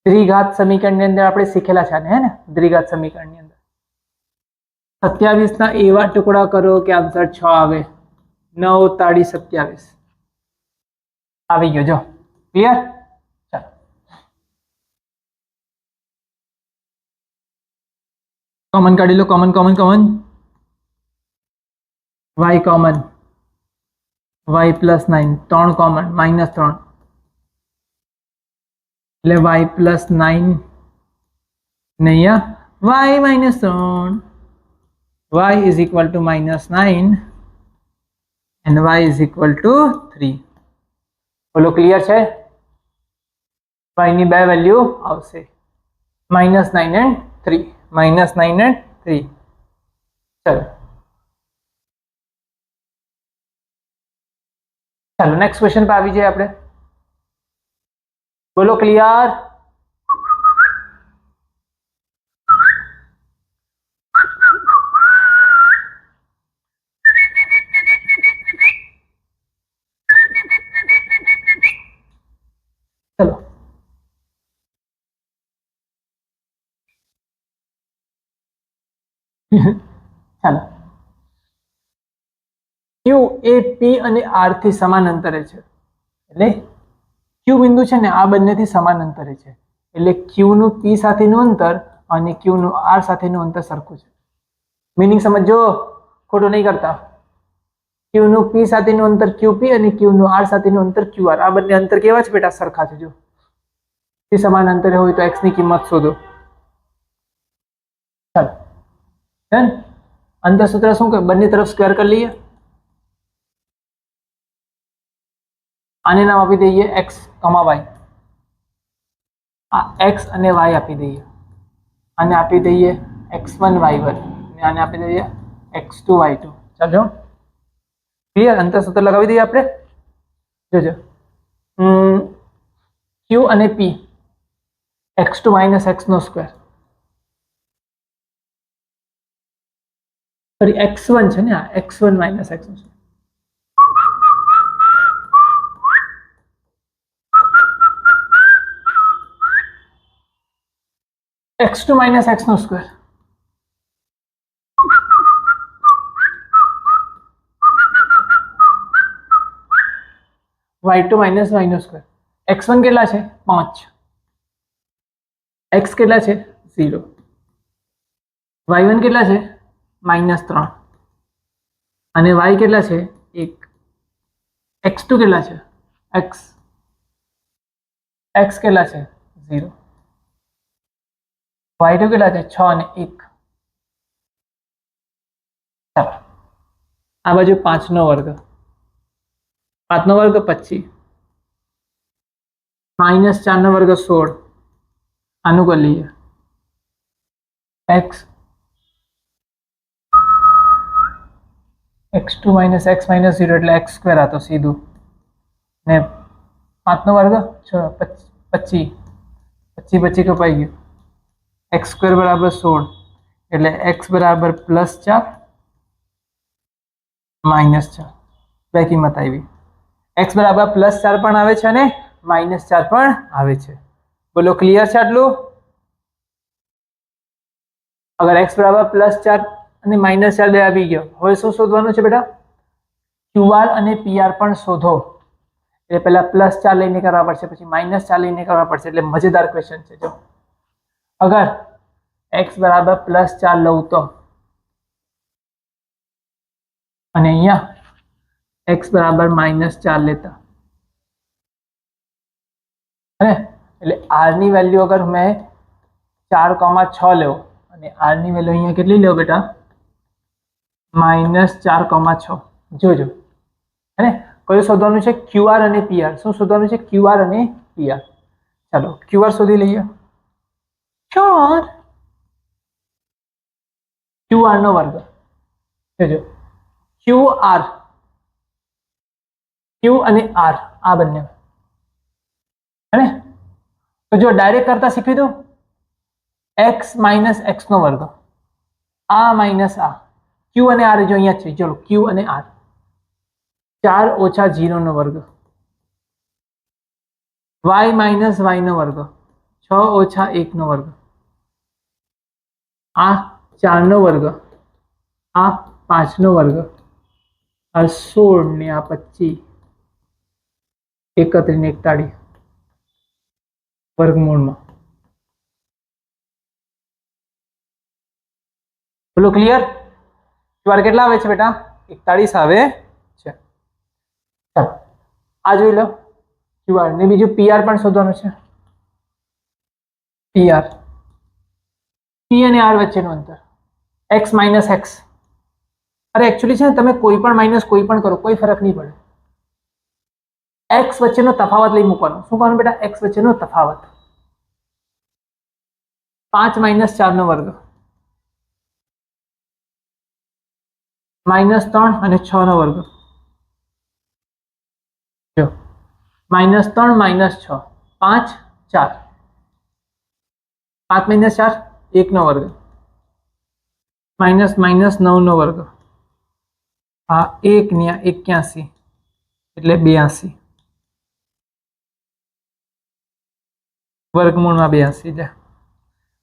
દ્વિઘાત સમીકરણની અંદર આપણે શીખેલા છે ને, હે ને, દ્વિઘાત સમીકરણની અંદર 27 ના એવા ટુકડા કરો કે આન્સર 6 આવે. 9 તાળી 27 આવી ગયો. જો ક્લિયર. ચાલો કોમન કાઢી લો, common common common. y common, y + 9, 3 common, -3 એટલે y + 9 ને અહીંયા y - 3, y is equal to -9 and y is equal to 3. બોલો ક્લિયર છે. y ની બે વેલ્યુ આવશે, -9 and 3, -9 and 3. ચલો ચાલો નેક્સ્ટ ક્વેશ્ચન પર આવી જઈએ આપણે. બોલો ક્લિયર. ચલો ચાલો Q એ P અને R થી સમાન અંતરે છે, એટલે Q બિંદુ છે ને આ બંનેથી સમાન અંતરે છે, એટલે Q નું P સાથેનું અંતર અને Q નું R સાથેનું અંતર સરખું છે. મીનિંગ સમજો, ખોટું નહીં કરતા. Q નું P સાથેનું અંતર QP અને Q નું R સાથેનું અંતર QR, આ બંને અંતર કેવા છે બેટા, સરખા છે. જો P સમાન અંતરે હોય તો x ની કિંમત શોધો. ચાલો ડન. અંતર સૂત્ર શું કે બંને તરફ સ્ક્વેર કરી લઈએ. આને નામ આપી દઈએ x, y. આ x અને y આપી દઈએ, આને આપી દઈએ x1 y1 અને આને આપી દઈએ x2 y2. ચાલો ક્લિયર. અંતર સૂત્ર લગાવી દઈએ આપણે. જોજો q અને p x2 - x નો સ્ક્વેર સોરી x1 છે ને આ x1 minus x2 x2 minus x નો સ્ક્વેર y2 માઇનસ y નો સ્ક્વેર x1 કેટલા છે 5 x કેટલા છે 0 y1 કેટલા છે -3 અને y કેટલા છે 1 x2 કેટલા છે x કેટલા છે 0 y2 કેટલા છે 6 અને 1 ચાલો આ બાજુ 5 નો વર્ગ 5 નો વર્ગ 25 -4 નો વર્ગ 16 આનું કરી લઈએ x2 માઇનસ x માઇનસ 0 એટલે x સ્ક્વેર આ તો સીધું ને 5 નો વર્ગ 25 25 કપાઈ ગયું x સ્ક્વેર બરાબર 16 એટલે x બરાબર +4 -4 બે કિંમત આવી x બરાબર +4 પણ આવે છે અને -4 પણ આવે છે બોલો ક્લિયર છે આટલું અગર x બરાબર +4 અને -4 બે આવી ગયો હવે શું શોધવાનું છે બેટા qr અને pr પણ શોધો એટલે પહેલા +4 લઈને કરવા પડશે પછી -4 લઈને કરવા પડશે એટલે મજેદાર ક્વેશ્ચન છે જો અગર x બરાબર +4 લઉં તો અને અહીંયા x બરાબર -4 લેતા હે એટલે r ની વેલ્યુ અગર મેં 4,6 લેવો અને r ની વેલ્યુ અહીંયા કેટલી લેવો બેટા -4,6 જોજો હે કયું શોધવાનું છે qr અને pr શું શોધવાનું છે qr અને pr ચાલો qr શોધી લઈએ qr નો વર્ગ જોજો qr q અને r આ બંને હે તો જો ડાયરેક્ટ કરતા શીખવી દો x માઇનસ x નો વર્ગ આ માઇનસ આ q અને r જો અહીંયા છે ચલો q અને r 4 ઓછા 0 નો વર્ગ y માઇનસ y નો વર્ગ 6 ઓછા 1 નો વર્ગ આ 4 નો વર્ગ આ 5 નો વર્ગ આ 16 ને આ 25 31 ને 41 વર્ગમૂળમાં બોલો ક્લિયર qr કેટલા આવે છે બેટા 41 આવે છે ચાલો આ જોઈ લો qr ને બીજું pr પણ શોધવાનું છે pr p અને r વચ્ચેનું અંતર x માઇનસ x અરે એકચ્યુઅલી છે ને તમે કોઈ પણ માઇનસ કોઈ પણ કરો કોઈ ફરક નહીં પડે x વચ્ચેનો તફાવત લઈ મૂકવાનો શું કરવાનું બેટા x વચ્ચેનો તફાવત 5 - 4 નો વર્ગ -3 અને 6 નો વર્ગ જો -3 - 6 5 4 5 - 4 1 નો વર્ગ -9 નો વર્ગ આ 1 ને 81 એટલે 82 વર્ગમૂળમાં 82 છે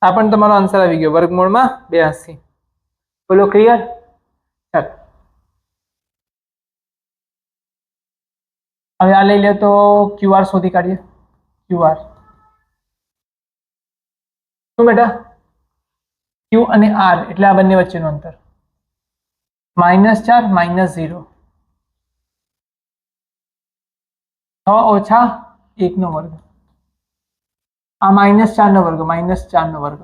આ પણ તમારો આન્સર આવી ગયો વર્ગમૂળમાં 82 બોલો ક્લિયર ચાલો હવે આ લઈ લે તો qr શોધી કાઢીએ qr શું બેટા q અને r એટલે આ બંને વચ્ચેનું અંતર -4 -0 6 ઓછા 1 નો વર્ગ આ -4 નો વર્ગ -4 નો વર્ગ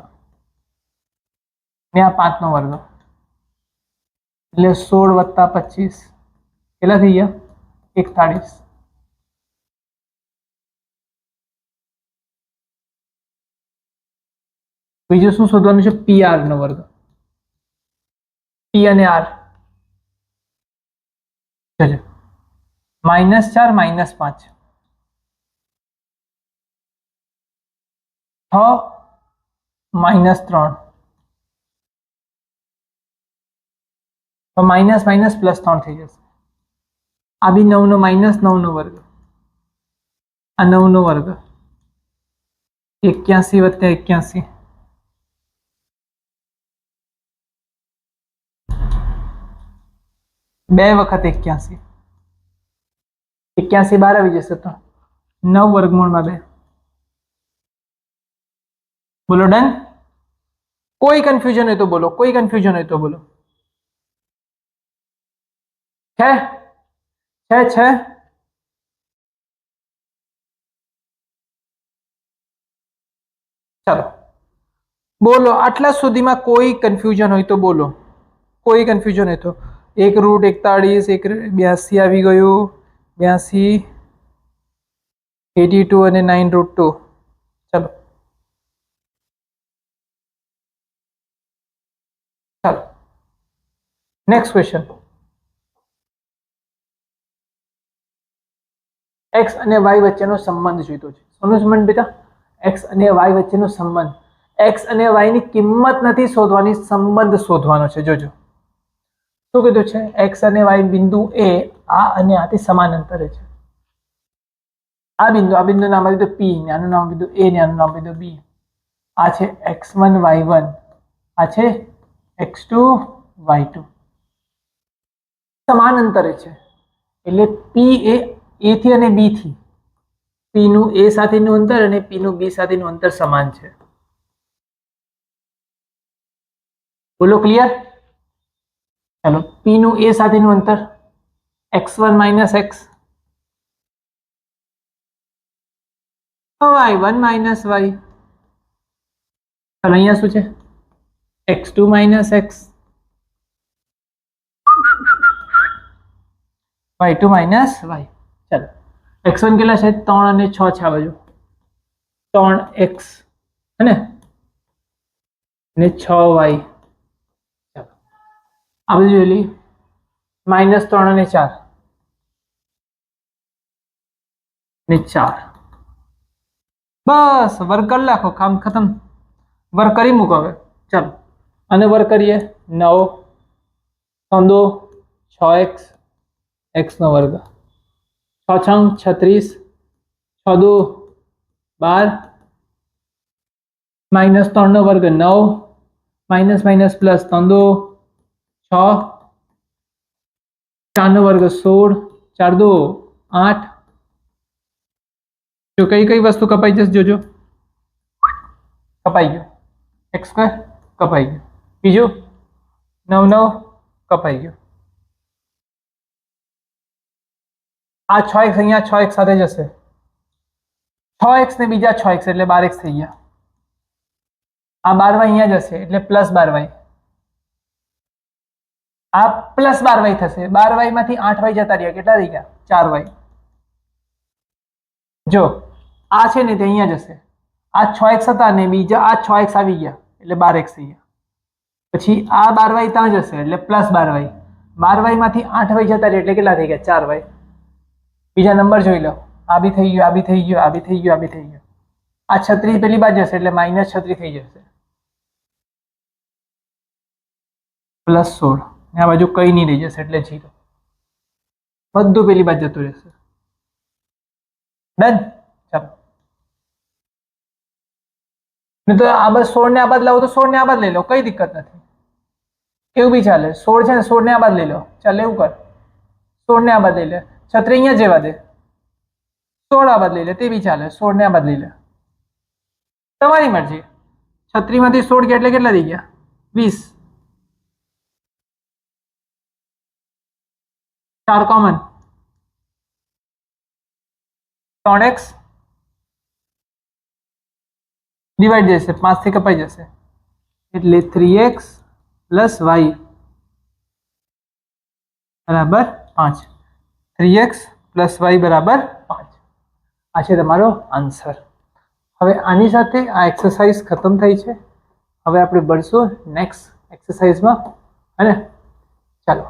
ને આ 5 નો વર્ગ એટલે 16 + 25 કેટલા થઈ ગયા 41 બીજું શું શોધવાનું છે pr નો વર્ગ p અને r જોજો -4 -5 6 -3 તો માઇનસ માઇનસ પ્લસ 3 થઈ જશે. આ બી 9 નો માઇનસ 9 નો વર્ગ, આ 9 નો વર્ગ, 81 વત્તા 81, બે વખત 81, 81 બહાર આવી જશે તો 9 વર્ગમૂળમાં 2. બોલો ડન? કોઈ કન્ફ્યુઝન હોય તો બોલો, કોઈ કન્ફ્યુઝન હોય તો બોલો. છે છે છે ચાલો બોલો, આટલા સુધીમાં કોઈ કન્ફ્યુઝન હોય તો બોલો, કોઈ કન્ફ્યુઝન હોય તો. 1√41, 82 આવી ગયું, 82, 82 અને 9√2. ચાલો ચાલો નેક્સ્ટ ક્વેશ્ચન. એક્સ અને વાય વચ્ચેનો સંબંધ જોઈતો છે. શોનો સંબંધ બેટા? એક્સ અને વાય વચ્ચેનો સંબંધ. એક્સ અને વાય ની કિંમત નથી શોધવાની, સંબંધ શોધવાનો છે. જોજો શું કીધું છે? એક્સ અને વાય બિંદુ એ આ અને આથી સમાન અંતરે છે. આ બિંદુ નામ આપી દીધું પી, આનું નામ આપી દીધું એ, આનું નામ આપી દીધું બી. આ છે x1 y1, આ છે x2 y2. સમાન અંતરે છે એટલે પી એ A થી અને બી થી, પી નું એ સાથેનું અંતર અને પી નું બી સાથેનું અંતર સમાન છે. બોલો ક્લિયર? ચાલો પી નું એ સાથેનું અંતર x1 minus x, y1 minus y. ચાલો અહીંયા શું છે? x2 minus x, y2 minus y. ચાલો x1 કેટલા છે? 3 અને 6 છે આ બાજુ, 3x હે ને, અને 6y. ચાલો આ બાજુ જોઈ લઈએ, માઇનસ 3 અને 4 ને 4. બસ વર્ક કરી નાખો, કામ ખતમ. વર્ક કરી મૂકો હવે. ચાલો અને વર્ક કરીએ. 9 3 2 6x, x નો વર્ગ, 6 6 36, 6 2 12, માઇનસ 3 નો વર્ગ 9, માઇનસ માઇનસ પ્લસ 3 2 6, 4 નો વર્ગ 16, 4 2 8. જો કઈ કઈ વસ્તુ કપાઈ જશે જોજો. કપાઈ ગયો x2, કપાઈ ગયો. બીજું 9 9 કપાઈ ગયો. આ 6x અહીંયા 6x સાથે જશે, 6x ને બીજા 6x એટલે 12x થઈ ગયા. આ 12y અહીંયા જશે એટલે પ્લસ 12y, આ પ્લસ 12y થશે. 12y માંથી 8y જતા રહ્યા, કેટલા થઈ ગયા? 4y. જો આ છે ને તે અહીંયા જશે, આ 6x હતા ને બીજા આ 6x આવી ગયા એટલે 12x થઈ ગયા. પછી આ 12y ત્યાં જશે એટલે પ્લસ 12y, 12y માંથી 8y જતા રહ્યા એટલે કેટલા થઈ ગયા? 4y. બીજા નંબર જોઈ લો, આ બી થઈ ગયું, આ બી થઈ ગયું, આ બી થઈ ગયું, આ બી થઈ ગયું. આ 36 પેલી બાજુ જશે એટલે માઇનસ 36 થઈ જશે, પ્લસ 16. આ બાજુ કઈ નહીં રહી જશે એટલે 0. બધું પેલી બાજુ જતું રહેશે. ડન? ચાલો નહીં તો આ બસ 16 ને આ બાદ લાવો તો 16 ને આ બાદ લઈ લો, કઈ દિક્કત નથી. એવું બી ચાલે. 16 છે ને 16 ને આ બાદ લઈ લો, ચાલ એવું કર. 16 ને આ બાદ લઈ લે, 36 અહીંયા જેવા દે, 16 આ બાદ લઈ લે, તે બી ચાલે. 16 ને આ બાદ લઈ લે, તમારી મરજી. 36 માંથી 16 ગયા એટલે કેટલા થઈ ગયા? 20. 4 કોમન, 3x ડિવાઈડ જશે, 5 થી કપાઈ જશે એટલે 3x પ્લસ y બરાબર 5. 3x પ્લસ y બરાબર 5. આ છે તમારો આન્સર. હવે આની સાથે આ એક્સરસાઇઝ ખતમ થઈ છે. હવે આપણે ભણશું નેક્સ્ટ એક્સરસાઇઝમાં, હે ને? ચાલો.